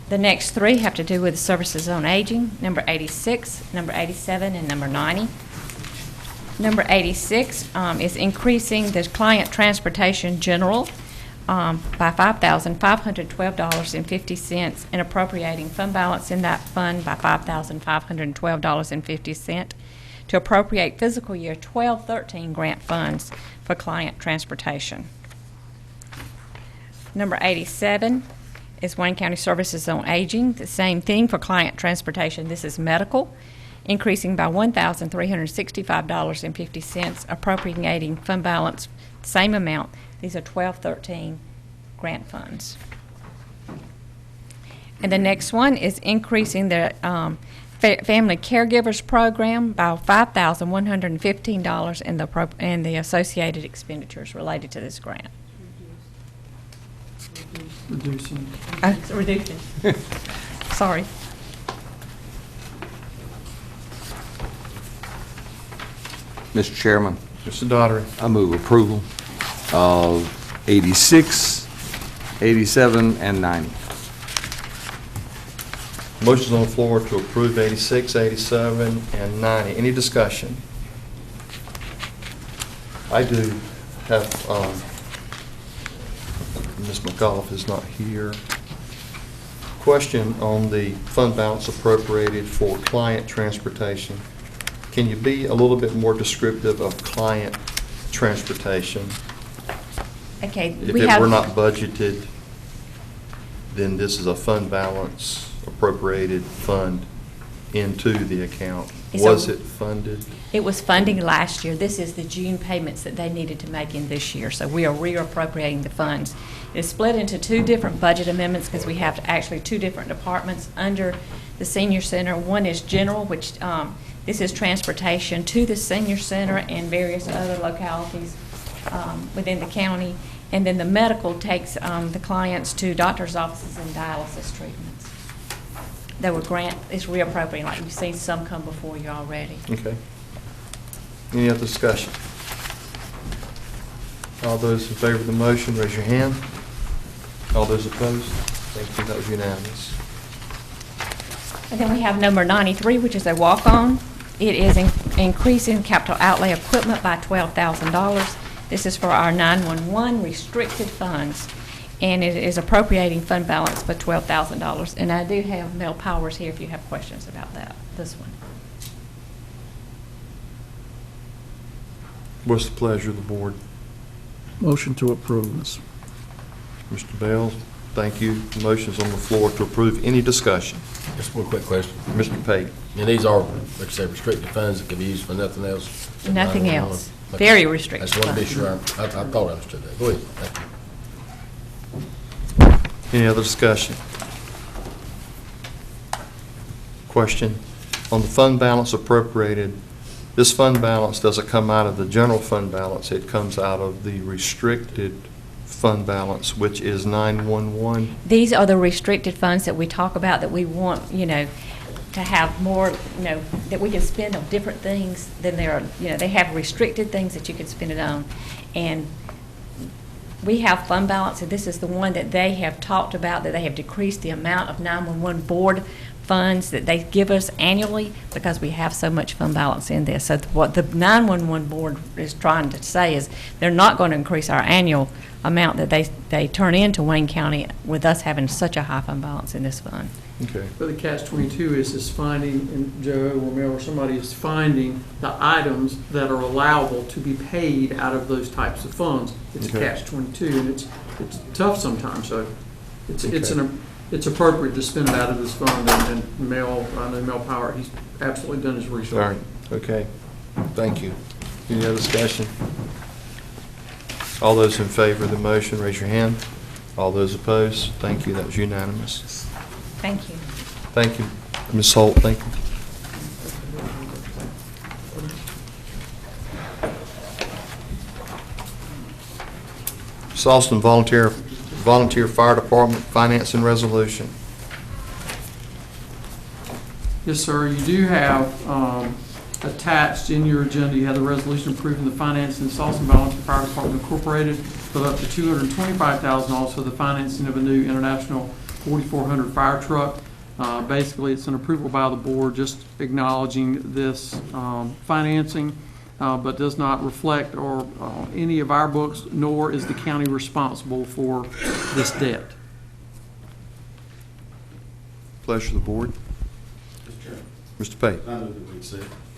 The next three have to do with the services on aging, number 86, number 87, and number 90. Number 86 is increasing the client transportation general by $5,512.50 and appropriating fund balance in that fund by $5,512.50 to appropriate fiscal year 12-13 grant funds for client transportation. Number 87 is Wayne County Services on Aging, the same thing for client transportation. This is medical, increasing by $1,365.50, appropriating fund balance, same amount. These are 12-13 grant funds. And the next one is increasing the Family Caregivers Program by $5,115 and the associated expenditures related to this grant. Reducing. Reducing. Sorry. Mr. Chairman, Mr. Daugherty? I move approval of 86, 87, and 90. Motion's on the floor to approve 86, 87, and 90. Any discussion? I do have, Ms. McAuliffe is not here. Question on the fund balance appropriated for client transportation. Can you be a little bit more descriptive of client transportation? Okay. If it were not budgeted, then this is a fund balance appropriated fund into the account. Was it funded? It was funding last year. This is the June payments that they needed to make in this year, so we are reappropriating the funds. It's split into two different budget amendments because we have actually two different departments under the senior center. One is general, which this is transportation to the senior center and various other localities within the county. And then the medical takes the clients to doctor's offices and dialysis treatments. There were it's reappropriating, like you've seen some come before you already. Okay. Any other discussion? All those in favor of the motion, raise your hand. All those opposed? Thank you. That was unanimous. And then we have number 93, which is a walk-on. It is increasing capital outlay equipment by $12,000. This is for our 911 restricted funds, and it is appropriating fund balance for $12,000. And I do have Mel Powers here if you have questions about this one. What's the pleasure of the board? Motion to approve this. Mr. Bales, Thank you. Motion's on the floor to approve. Any discussion? Just one quick question. Mr. Pate? And these are, like I said, restricted funds that can be used for nothing else? Nothing else. Very restricted. I just want to be sure, I thought I understood that. Go ahead. Thank you. Any other discussion? Question. On the fund balance appropriated, this fund balance doesn't come out of the general fund balance. It comes out of the restricted fund balance, which is 911. These are the restricted funds that we talk about, that we want, to have more, that we can spend on different things than there are, they have restricted things that you can spend it on. And we have fund balance, and this is the one that they have talked about, that they have decreased the amount of 911 board funds that they give us annually because we have so much fund balance in this. So what the 911 board is trying to say is they're not going to increase our annual amount that they turn into Wayne County with us having such a high fund balance in this fund. Okay. But the catch-22 is finding, and Joe or Mel or somebody is finding the items that are allowable to be paid out of those types of funds. It's a Okay. catch-22, and it's tough sometimes, so Okay. it's appropriate to spend it out of this fund, and Mel, I know Mel Power, he's absolutely done his research. All right. Okay. Thank you. Any other discussion? All those in favor of the motion, raise your hand. All those opposed? Thank you. That was unanimous. Thank you. Thank you. Ms. Holt, thank you. Ms. Austin, Volunteer Fire Department Financing Resolution. Yes, sir. You do have attached in your agenda, you have the resolution approving the financing of Salton Volunteer Fire Department Incorporated for up to $225,000 for the financing of a new International 4400 fire truck. Basically, it's an approval by the board just acknowledging this financing, but does not reflect or any of our books, nor is the county responsible for this debt. Pleasure of the board. Mr. Pate.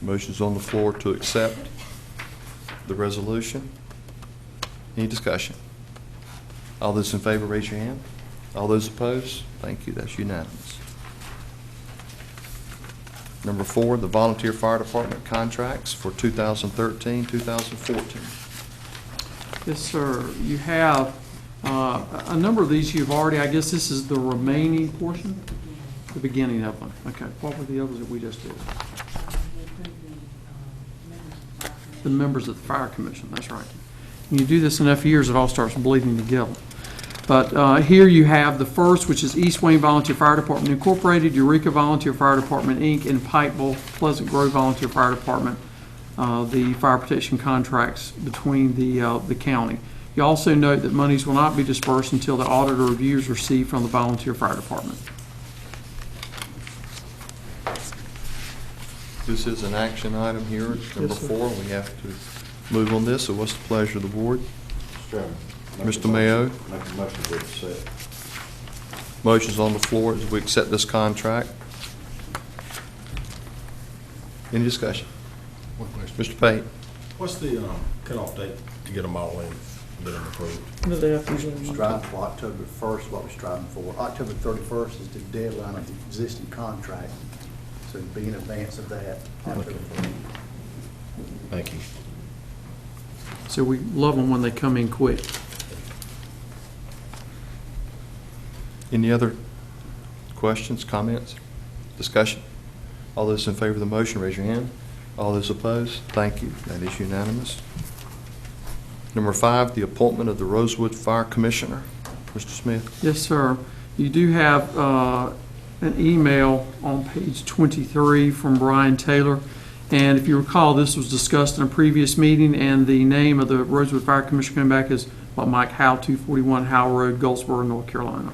Motion's on the floor to accept the resolution. Any discussion? All those in favor, raise your hand. All those opposed? Thank you. That's unanimous. Number 4, the Volunteer Fire Department contracts for 2013-2014. Yes, sir. You have a number of these you've already, I guess this is the remaining portion, the beginning of them. Okay, what were the others that we just did? The members of the Fire Commission, that's right. When you do this enough years, it all starts bleeding together. But here you have the first, which is East Wayne Volunteer Fire Department Incorporated, Eureka Volunteer Fire Department, Inc., and Pikeville Pleasant Grove Volunteer Fire Department, the fire protection contracts between the county. You also note that monies will not be dispersed until the auditor review is received from the Volunteer Fire Department. This is an action item here, number Yes, sir. 4. We have to move on this, so what's the pleasure of the board? Mr. Chairman. Mr. Mayo? Make a motion to accept. Motion's on the floor as we accept this contract. Any discussion? One question. Mr. Pate? What's the cutoff date to get them all in, that are approved? Striving for October 1st, what we're striving for. October 31st is the deadline of the existing contract, so be in advance of that. October 1st. Thank you. So we love them when they come in quick. Any other questions, comments, discussion? All those in favor of the motion, raise your hand. All those opposed? Thank you. That is unanimous. Number 5, the appointment of the Rosewood Fire Commissioner. Mr. Smith? Yes, sir. You do have an email on page 23 from Brian Taylor. And if you recall, this was discussed in a previous meeting, and the name of the Rosewood Fire Commissioner coming back is Mike Howe, 241 Howe Road, Goldsboro, North Carolina.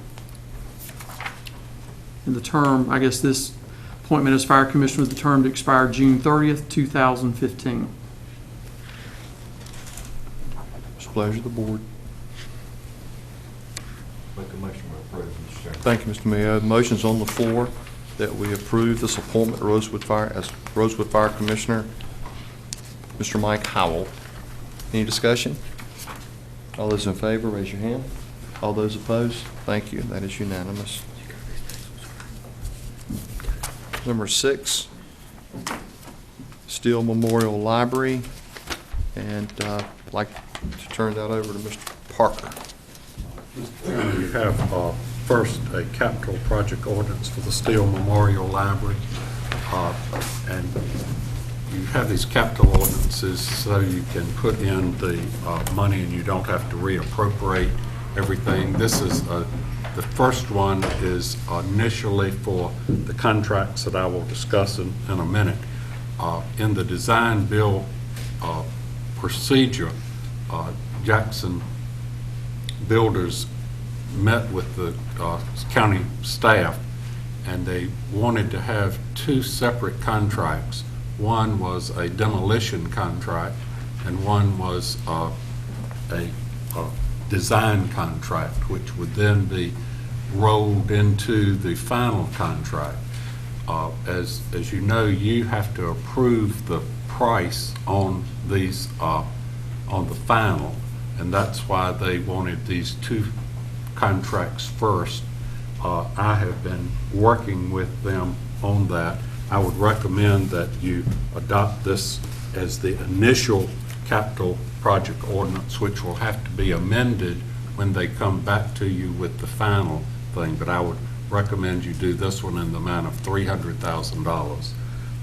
And the term, I guess this appointment as Fire Commissioner with the term to expire June 30th, 2015. It's a pleasure of the board. Make a motion to approve, Mr. Chairman. Thank you, Mr. Mayo. The motion's on the floor that we approve this appointment of Rosewood Fire Commissioner, Mr. Mike Howell. Any discussion? All those in favor, raise your hand. All those opposed? Thank you. That is unanimous. Number 6, Steele Memorial Library, and I'd like to turn that over to Mr. Parker. You have first a capital project ordinance for the Steele Memorial Library, and you have these capital ordinances so you can put in the money and you don't have to reappropriate everything. This is the first one is initially for the contracts that I will discuss in a minute. In the design build procedure, Jackson Builders met with the county staff, and they wanted to have 2 separate contracts. One was a demolition contract, and one was a design contract, which would then be rolled into the final contract. As you know, you have to approve the price on these on the final, and that's why they wanted these 2 contracts first. I have been working with them on that. I would recommend that you adopt this as the initial capital project ordinance, which will have to be amended when they come back to you with the final thing. But I would recommend you do this one in the amount of $300,000,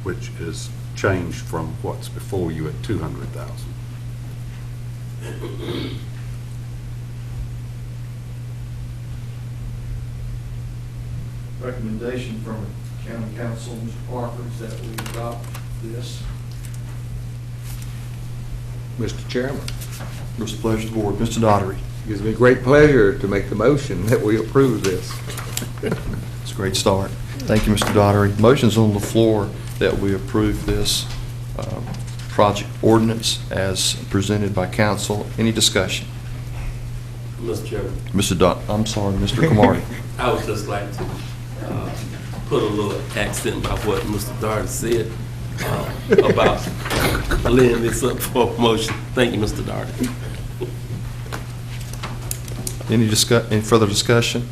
which is changed from what's before you at $200,000. Recommendation from County Council, Mr. Parker, is that we adopt this. Mr. Chairman, What's the pleasure of the board? Mr. Daugherty. it gives me great pleasure to make the motion that we approve this. It's a great start. Thank you, Mr. Daugherty. Motion's on the floor that we approve this project ordinance as presented by council. Any discussion? Mr. Chairman, I'm sorry, Mr. Cromartie. I would just like to put a little accent by what Mr. Daugherty said about laying this up for a motion. Thank you, Mr. Daugherty. Any further discussion?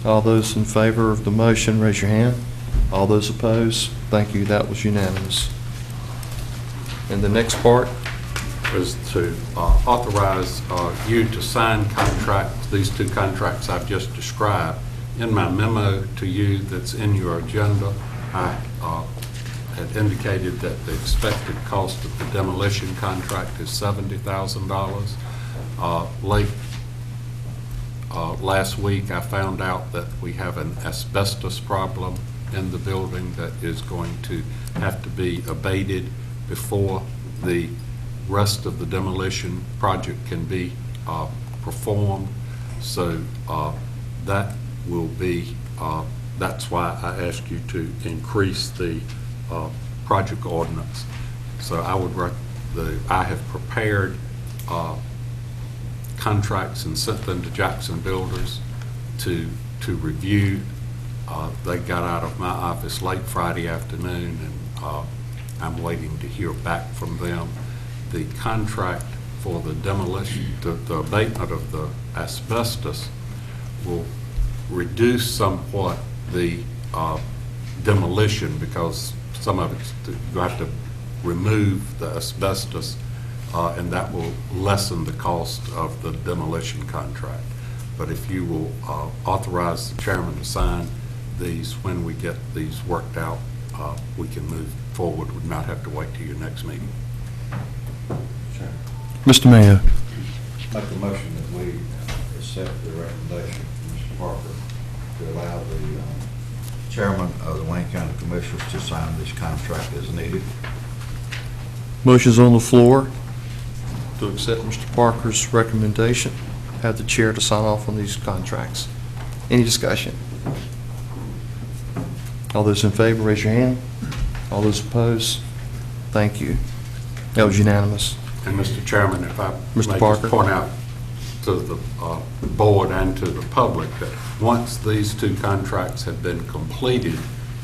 All those in favor of the motion, raise your hand. All those opposed? Thank you, that was unanimous. And the next part? Is to authorize you to sign contracts, these 2 contracts I've just described. In my memo to you that's in your agenda, I had indicated that the expected cost of the demolition contract is $70,000. Late last week, I found out that we have an asbestos problem in the building that is going to have to be abated before the rest of the demolition project can be performed. So that will be, that's why I asked you to increase the project ordinance. So I would I have prepared contracts and sent them to Jackson Builders to review. They got out of my office late Friday afternoon, and I'm waiting to hear back from them. The contract for the demolition, the abatement of the asbestos will reduce somewhat the demolition, because some of it's, you have to remove the asbestos, and that will lessen the cost of the demolition contract. But if you will authorize the chairman to sign these when we get these worked out, we can move forward, would not have to wait till your next meeting. Mr. Mayo. Make a motion that we accept the recommendation from Mr. Parker to allow the chairman of the Wayne County Commissioners to sign this contract as needed. Motion's on the floor to accept Mr. Parker's recommendation. Have the chair to sign off on these contracts. Any discussion? All those in favor, raise your hand. All those opposed? Thank you. That was unanimous. And Mr. Chairman, if I Mr. may Parker. just point out to the board and to the public that once these 2 contracts have been completed,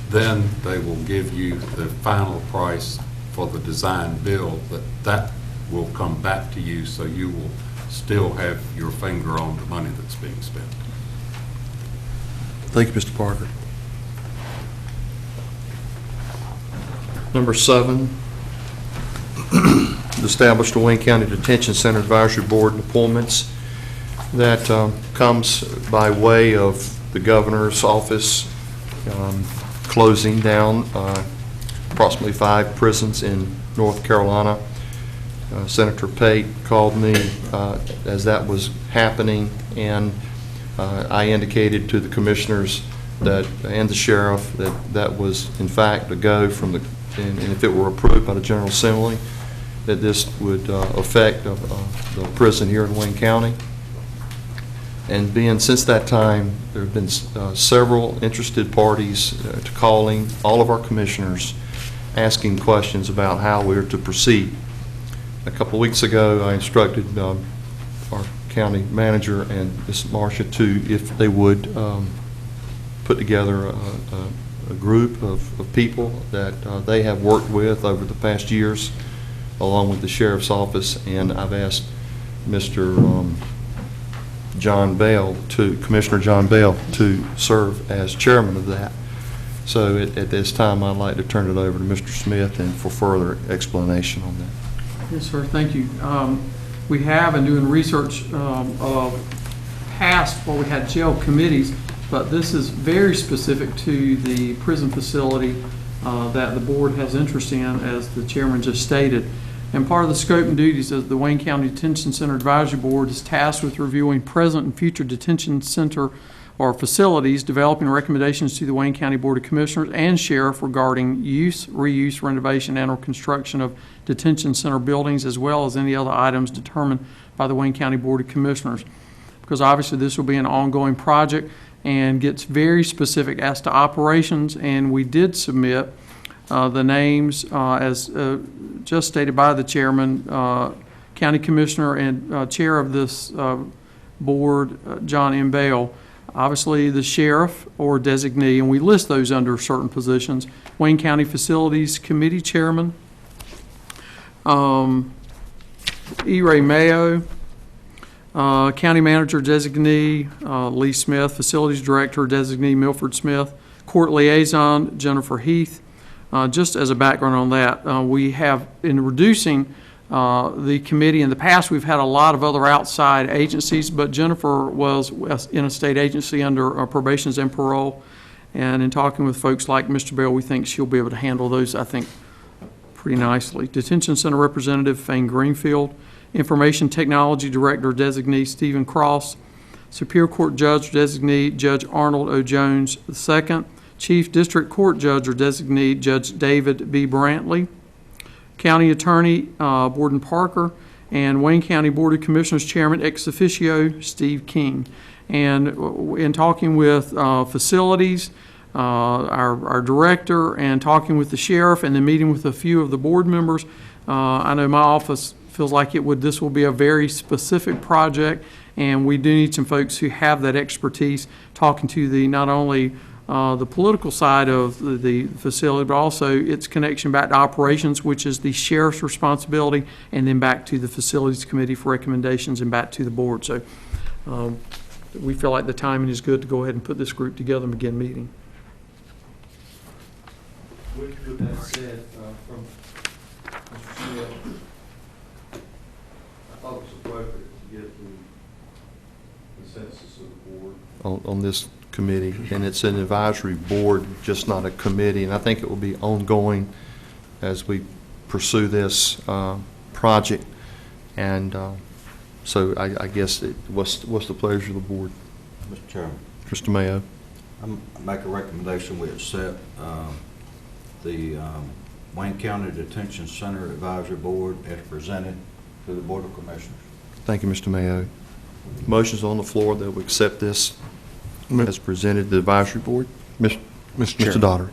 then they will give you the final price for the design build. That will come back to you, so you will still have your finger on the money that's being spent. Thank you, Mr. Parker. Number 7, establish the Wayne County Detention Center Advisory Board appointments. That comes by way of the governor's office closing down approximately 5 prisons in North Carolina. Senator Pate called me as that was happening, and I indicated to the commissioners that, and the sheriff, that that was in fact a go from the, and if it were approved by the General Assembly, that this would affect the prison here in Wayne County. And being since that time, there have been several interested parties to calling all of our commissioners, asking questions about how we're to proceed. A couple of weeks ago, I instructed our county manager and Ms. Marcia to, if they would, put together a group of people that they have worked with over the past years, along with the sheriff's office, and I've asked Mr. Commissioner John Bell to serve as chairman of that. So at this time, I'd like to turn it over to Mr. Smith and for further explanation on that. Yes, sir, thank you. We have been doing research of past where we had jail committees, but this is very specific to the prison facility that the board has interest in, as the chairman just stated. And part of the scope and duties of the Wayne County Detention Center Advisory Board is tasked with reviewing present and future detention center or facilities, developing recommendations to the Wayne County Board of Commissioners and Sheriff regarding use, reuse, renovation, and or construction of detention center buildings, as well as any other items determined by the Wayne County Board of Commissioners. Because obviously this will be an ongoing project and gets very specific as to operations, and we did submit the names as just stated by the chairman, County Commissioner and Chair of this board, John M. Bale. Obviously, the sheriff or designee, and we list those under certain positions. Wayne County Facilities Committee Chairman, E. Ray Mayo, County Manager Designee, Lee Smith, Facilities Director Designee Milford Smith, Court Liaison Jennifer Heath. Just as a background on that, we have, in reducing the committee in the past, we've had a lot of other outside agencies, but Jennifer was in a state agency under probations and parole. And in talking with folks like Mr. Bell, we think she'll be able to handle those, I think, pretty nicely. Detention Center Representative Fane Greenfield, Information Technology Director Designee Stephen Cross, Superior Court Judge Designee Judge Arnold O. Jones II, Chief District Court Judge or Designee Judge David B. Brantley, County Attorney Borden Parker, and Wayne County Board of Commissioners Chairman ex officio Steve King. And in talking with facilities, our director, and talking with the sheriff, and then meeting with a few of the board members, I know my office feels like this will be a very specific project, and we do need some folks who have that expertise, talking to the not only the political side of the facility, but also its connection back to operations, which is the sheriff's responsibility, and then back to the facilities committee for recommendations and back to the board. So we feel like the timing is good to go ahead and put this group together and begin meeting. With that said, from Mr. Smith, I thought it was appropriate to get the consensus of the board On this committee, and it's an advisory board, just not a committee, and I think it will be ongoing as we pursue this project. And so I guess what's the pleasure of the board? Mr. Chairman, Mr. Mayo. I make a recommendation we accept the Wayne County Detention Center Advisory Board as presented to the Board of Commissioners. Thank you, Mr. Mayo. Motion's on the floor that we accept this as presented to the advisory board. Mr. Chairman. Mr. Dotter.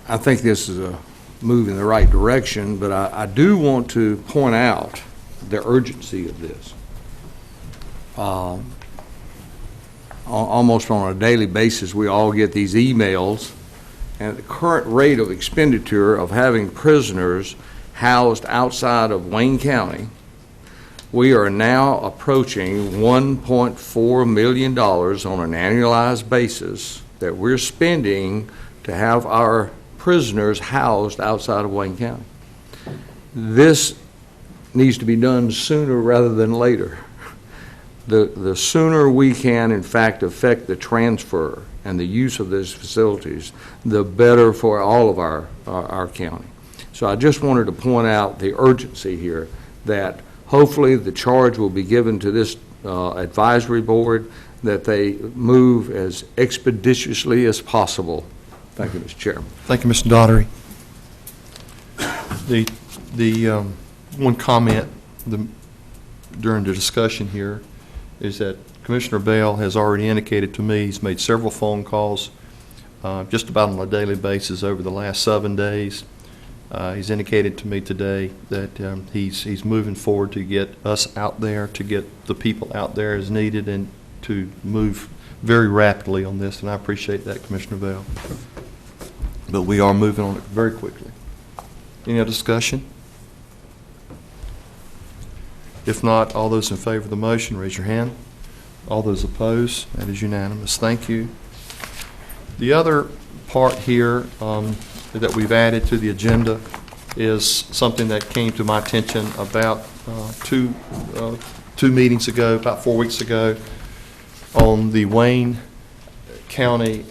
I think this is a move in the right direction, but I do want to point out the urgency of this. Almost on a daily basis, we all get these emails, and at the current rate of expenditure of having prisoners housed outside of Wayne County, We are now approaching $1.4 million on an annualized basis that we're spending to have our prisoners housed outside of Wayne County. This needs to be done sooner rather than later. The sooner we can, in fact, affect the transfer and the use of these facilities, the better for all of our county. So I just wanted to point out the urgency here that hopefully the charge will be given to this advisory board that they move as expeditiously as possible. Thank you, Mr. Chairman. Thank you, Mr. Daugherty. The one comment during the discussion here is that Commissioner Bell has already indicated to me he's made several phone calls just about on a daily basis over the last 7 days. He's indicated to me today that he's moving forward to get us out there, to get the people out there as needed, and to move very rapidly on this, and I appreciate that, Commissioner Bell. But we are moving on it very quickly. Any other discussion? If not, all those in favor of the motion, raise your hand. All those opposed, that is unanimous. Thank you. The other part here that we've added to the agenda is something that came to my attention about two meetings ago, about 4 weeks ago, on the Wayne County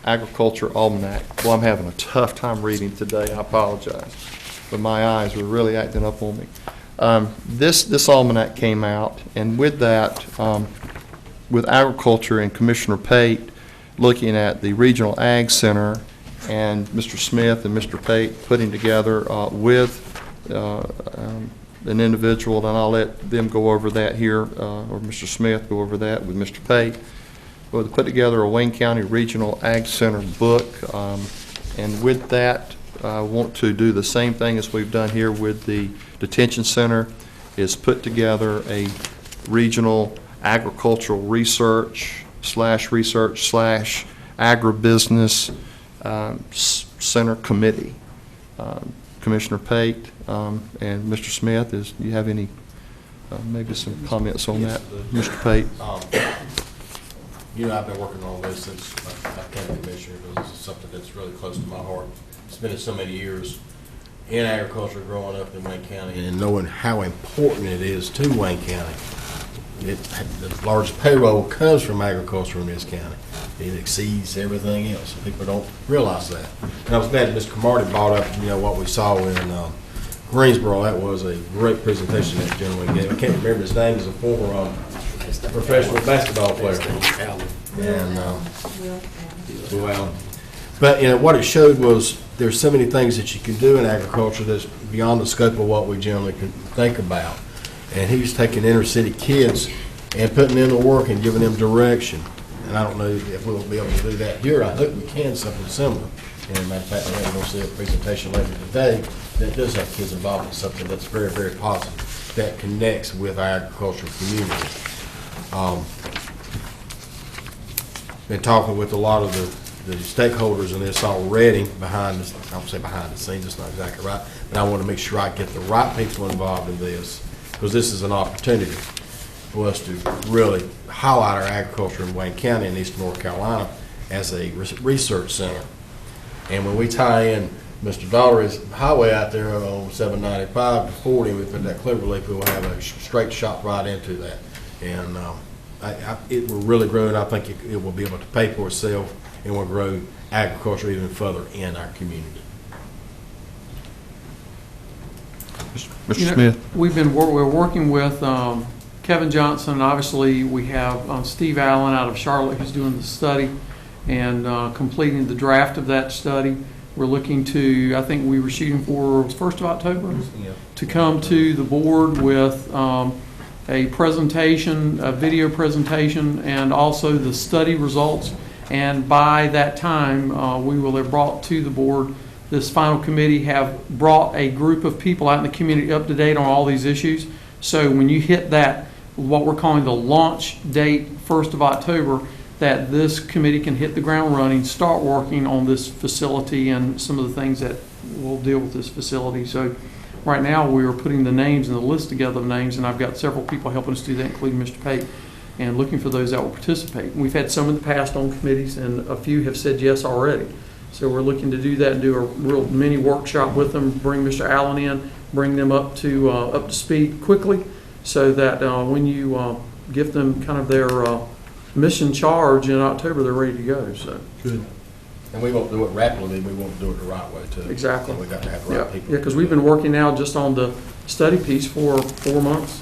Agriculture Almanac. Well, I'm having a tough time reading today. I apologize, but my eyes were really acting up on me. This almanac came out, and with that, with agriculture and Commissioner Pate looking at the Regional Ag Center, and Mr. Smith and Mr. Pate putting together with an individual, and I'll let them go over that here, or Mr. Smith go over that with Mr. Pate. We'll put together a Wayne County Regional Ag Center book, and with that, I want to do the same thing as we've done here with the detention center, is put together a regional agricultural research slash agribusiness center committee. Commissioner Pate and Mr. Smith, do you have any, maybe some comments on that? Mr. Pate? You know, I've been working on this since I became commissioner, because this is something that's really close to my heart. Spending so many years in agriculture, growing up in Wayne County, and knowing how important it is to Wayne County. The largest payroll comes from agriculture in this county. It exceeds everything else. People don't realize that. And I was glad that Mr. Cromartie brought up, what we saw in Greensboro. That was a great presentation that gentleman gave. I can't remember his name. He's a former professional basketball player. And but what it showed was there's so many things that you can do in agriculture that's beyond the scope of what we generally can think about. And he was taking inner city kids and putting in the work and giving them direction. And I don't know if we'll be able to do that here. I hope we can, something similar. And matter of fact, we're going to see a presentation later today that does have kids involved in something that's very, very positive, that connects with our agricultural community. Been talking with a lot of the stakeholders in this already behind the, I don't say behind the scenes, it's not exactly right, but I want to make sure I get the right people involved in this, because this is an opportunity for us to really highlight our agriculture in Wayne County and Eastern North Carolina as a research center. And when we tie in Mr. Daugherty's highway out there on 795 to 40, we put that Cleverleaf, we'll have a straight shot right into that. And it will really grow, and I think it will be able to pay for itself, and will grow agriculture even further in our community. Mr. Smith? We're working with Kevin Johnson. Obviously, we have Steve Allen out of Charlotte who's doing the study and completing the draft of that study. We're looking to, I think we were shooting for 1st of October, to come to the board with a presentation, a video presentation, and also the study results. And by that time, we will have brought to the board, this final committee have brought a group of people out in the community up to date on all these issues. So when you hit that, what we're calling the launch date, 1st of October, that this committee can hit the ground running, start working on this facility and some of the things that will deal with this facility. So right now we are putting the names and the list together of names, and I've got several people helping us do that, including Mr. Pate, and looking for those that will participate. We've had some in the past on committees, and a few have said yes already. So we're looking to do that and do a real mini workshop with them, bring Mr. Allen in, bring them up to speed quickly, so that when you give them kind of their mission charge in October, they're ready to go. So Good. And we won't do it rapidly, we won't do it the right way, too. Exactly. So we got to have the right people. yeah, because we've been working now just on the study piece for 4 months.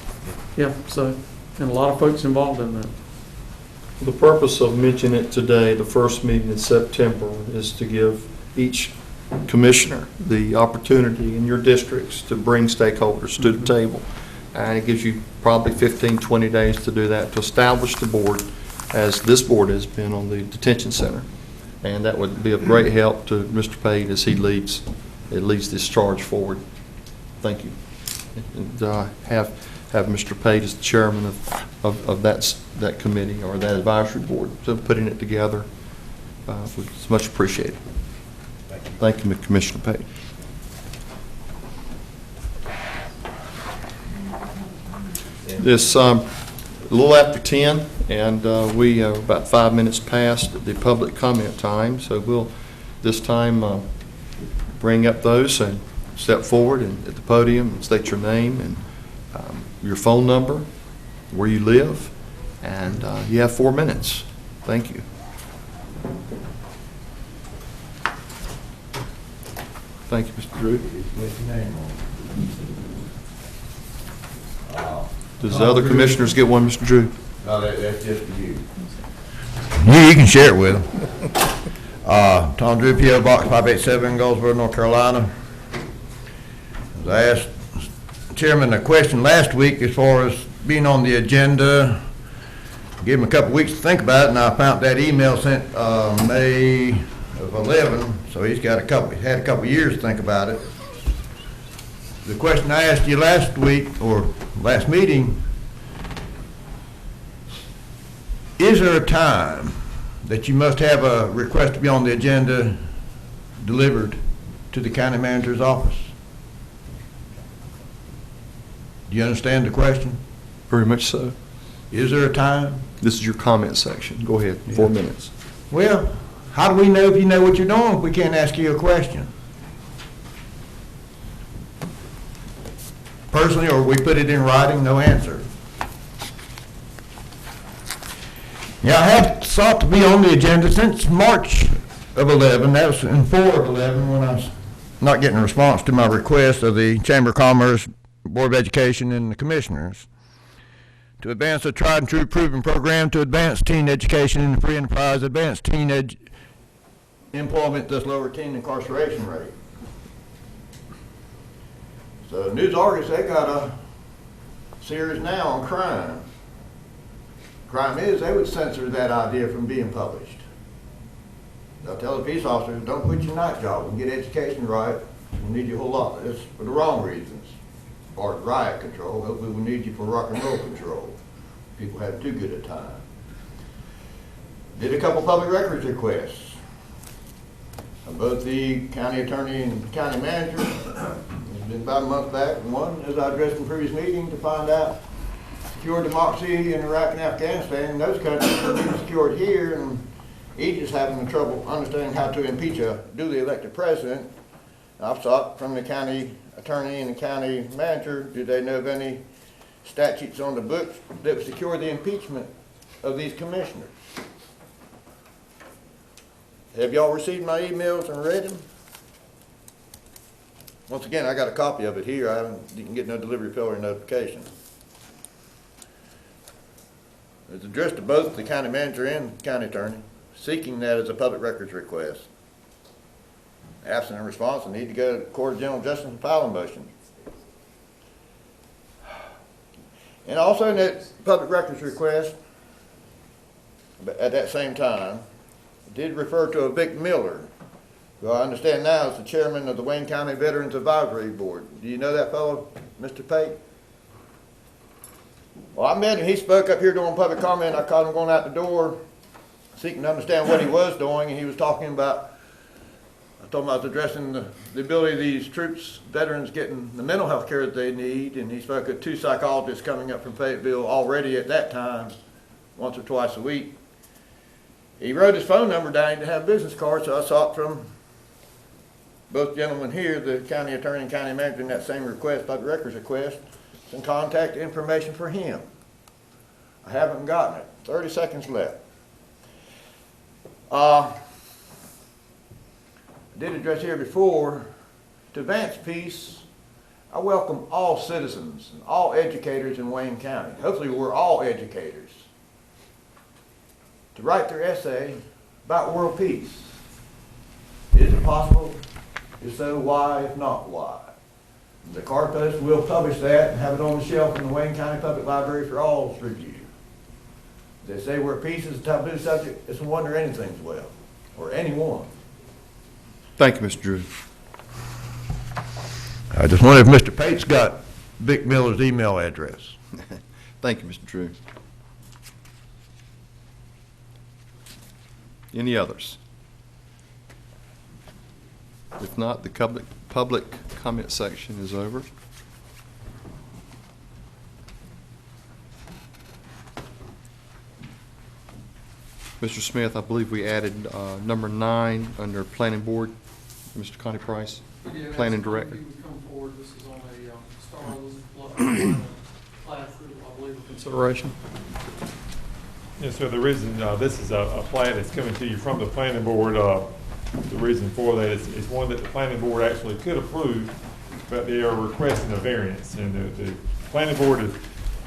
Yeah, so, and a lot of folks involved in that. The purpose of mentioning it today, the first meeting in September, is to give each commissioner the opportunity in your districts to bring stakeholders to the table. And it gives you probably 15, 20 days to do that, to establish the board, as this board has been on the detention center. And that would be of great help to Mr. Pate as he leads this charge forward. Thank you. And have Mr. Pate as the chairman of that committee or that advisory board, so putting it together. It's much appreciated. Thank you, Commissioner Pate. This a little after 10, and we are about 5 minutes past the public comment time. So we'll this time bring up those and step forward and at the podium and state your name and your phone number, where you live, and you have 4 minutes. Thank you. Thank you, Mr. Drew. Does the other commissioners get one, Mr. Drew? No, that's just for you. You can share it with them. Tom Drew, P.O. Box 587, Goldsboro, North Carolina. I asked Chairman a question last week as far as being on the agenda. Give him a couple weeks to think about it, and I found that email sent May of 11, so he's had a couple years to think about it. The question I asked you last week, or last meeting, is there a time that you must have a request to be on the agenda delivered to the county manager's office? Do you understand the question? Very much so. Is there a time? This is your comment section. Go ahead, 4 minutes. Well, how do we know if you know what you're doing if we can't ask you a question? Personally, or we put it in writing, no answer. Yeah, I have sought to be on the agenda since March of 11. That was in 4 of 11 when I was not getting a response to my request of the Chamber of Commerce, Board of Education, and the commissioners to advance a tried and true proven program to advance teen education in the free enterprise, advance teen employment, thus lower teen incarceration rate. So News Argus, they got a series now on crime. Crime is, they would censor that idea from being published. They'll tell the peace officers, don't quit your night job and get education right. We need you a whole lot. It's for the wrong reasons. As far as riot control, hopefully we need you for rock and roll control. People have too good a time. Did a couple public records requests. Both the county attorney and county manager. It's been about a month back. One, as I addressed in the previous meeting, to find out secure democracy in Iraq and Afghanistan. Those countries are being secured here, and Egypt's having trouble understanding how to impeach a duly elected president. I've sought from the county attorney and the county manager, do they know of any statutes on the books that would secure the impeachment of these commissioners? Have y'all received my emails and read them? Once again, I got a copy of it here. You can get no delivery failure notification. It's addressed to both the county manager and the county attorney, seeking that as a public records request. Absent a response, I need to go to the Court of General Justice and file a motion. And also in that public records request, at that same time, did refer to a Vic Miller, who I understand now is the chairman of the Wayne County Veterans Advisory Board. Do you know that fellow, Mr. Pate? Well, I met him. He spoke up here during public comment. I caught him going out the door, seeking to understand what he was doing, and he was talking about told him I was addressing the ability of these troops, veterans getting the mental health care that they need, and he spoke of 2 psychologists coming up from Fayetteville already at that time, once or twice a week. He wrote his phone number down to have a business card, so I sought from both gentlemen here, the county attorney and county manager, in that same request, public records request, some contact information for him. I haven't gotten it. 30 seconds left. I did address here before, to advance peace, I welcome all citizens and all educators in Wayne County. Hopefully we're all educators, to write their essay about world peace. Is it possible? If so, why? If not, why? The Card Post will publish that and have it on the shelf in the Wayne County Public Library for all's review. They say where peace is a taboo subject, it's a wonder anything's well, or anyone. Thank you, Mr. Drew. I just wonder if Mr. Pate's got Vic Miller's email address. Thank you, Mr. Drew. Any others? If not, the public comment section is over. Mr. Smith, I believe we added number 9 under Planning Board. Mr. Connie Price, Planning Director. He would come forward. This is on a Star Elizabeth class, I believe, of consideration. Yes, sir. The reason this is a plan that's coming to you from the Planning Board, the reason for that is one that the Planning Board actually could approve, but they are requesting a variance. And the Planning Board has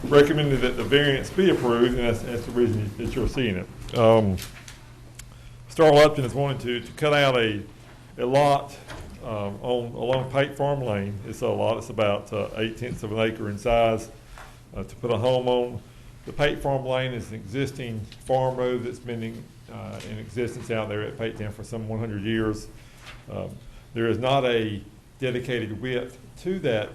recommended that the variance be approved, and that's the reason that you're seeing it. Star Lupton is wanting to cut out a lot along Pate Farm Lane. It's a lot. It's about 8/10 of an acre in size to put a home on. The Pate Farm Lane is an existing farm road that's been in existence out there at Pate Town for some 100 years. There is not a dedicated width to that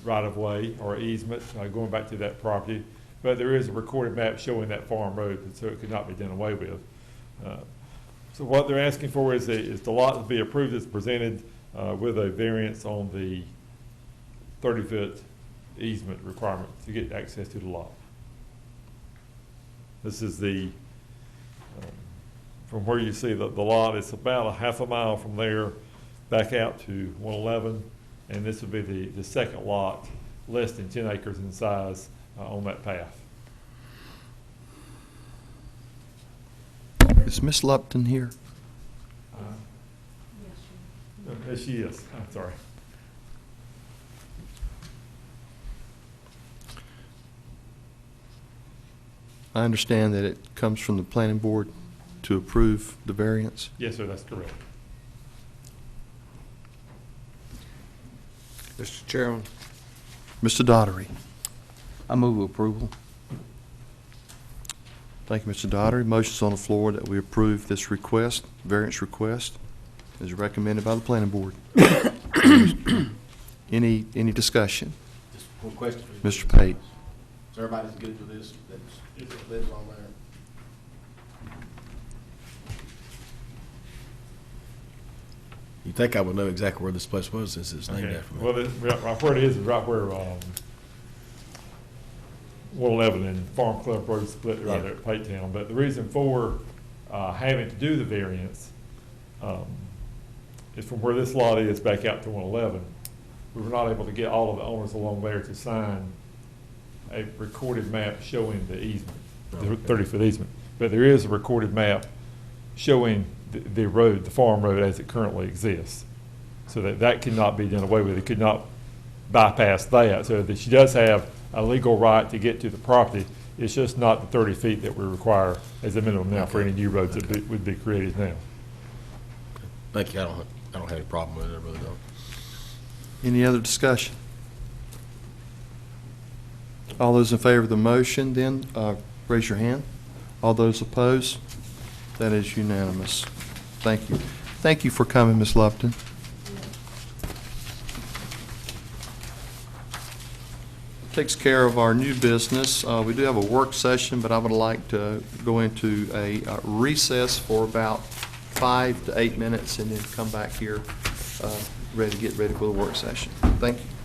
right-of-way or easement going back to that property, but there is a recorded map showing that farm road, so it could not be done away with. So what they're asking for is the lot to be approved as presented with a variance on the 30-foot easement requirement to get access to the lot. This is the, from where you see the lot, it's about a half a mile from there back out to 111, and this would be the second lot, less than 10 acres in size on that path. Is Miss Lupton here? Yes, she is. I'm sorry. I understand that it comes from the Planning Board to approve the variance. Yes, sir, that's correct. Mr. Chairman, Mr. Daughtery. I move approval. Thank you, Mr. Daughtery. Motion's on the floor that we approve this request, variance request, as recommended by the Planning Board. Any discussion? Just one question. Mr. Pate. So everybody's good with this? That's lives on there. You think I would know exactly where this place was since it's named after me? Well, right where it is right where 111 and Farm Club Road split right there at Pate Town. But the reason for having to do the variance is from where this lot is back out to 111. We were not able to get all of the owners along there to sign a recorded map showing the easement, the 30-foot easement. But there is a recorded map showing the road, the farm road as it currently exists. So that cannot be done away with. It could not bypass that. So that she does have a legal right to get to the property. It's just not the 30 feet that we require as a minimum now for any new roads that would be created now. Thank you. I don't have any problem with it. I really don't. Any other discussion? All those in favor of the motion, then, raise your hand. All those opposed? That is unanimous. Thank you. Thank you for coming, Ms. Lupton. Takes care of our new business. We do have a work session, but I would like to go into a recess for about 5 to 8 minutes and then come back here, get ready for the work session. Thank you.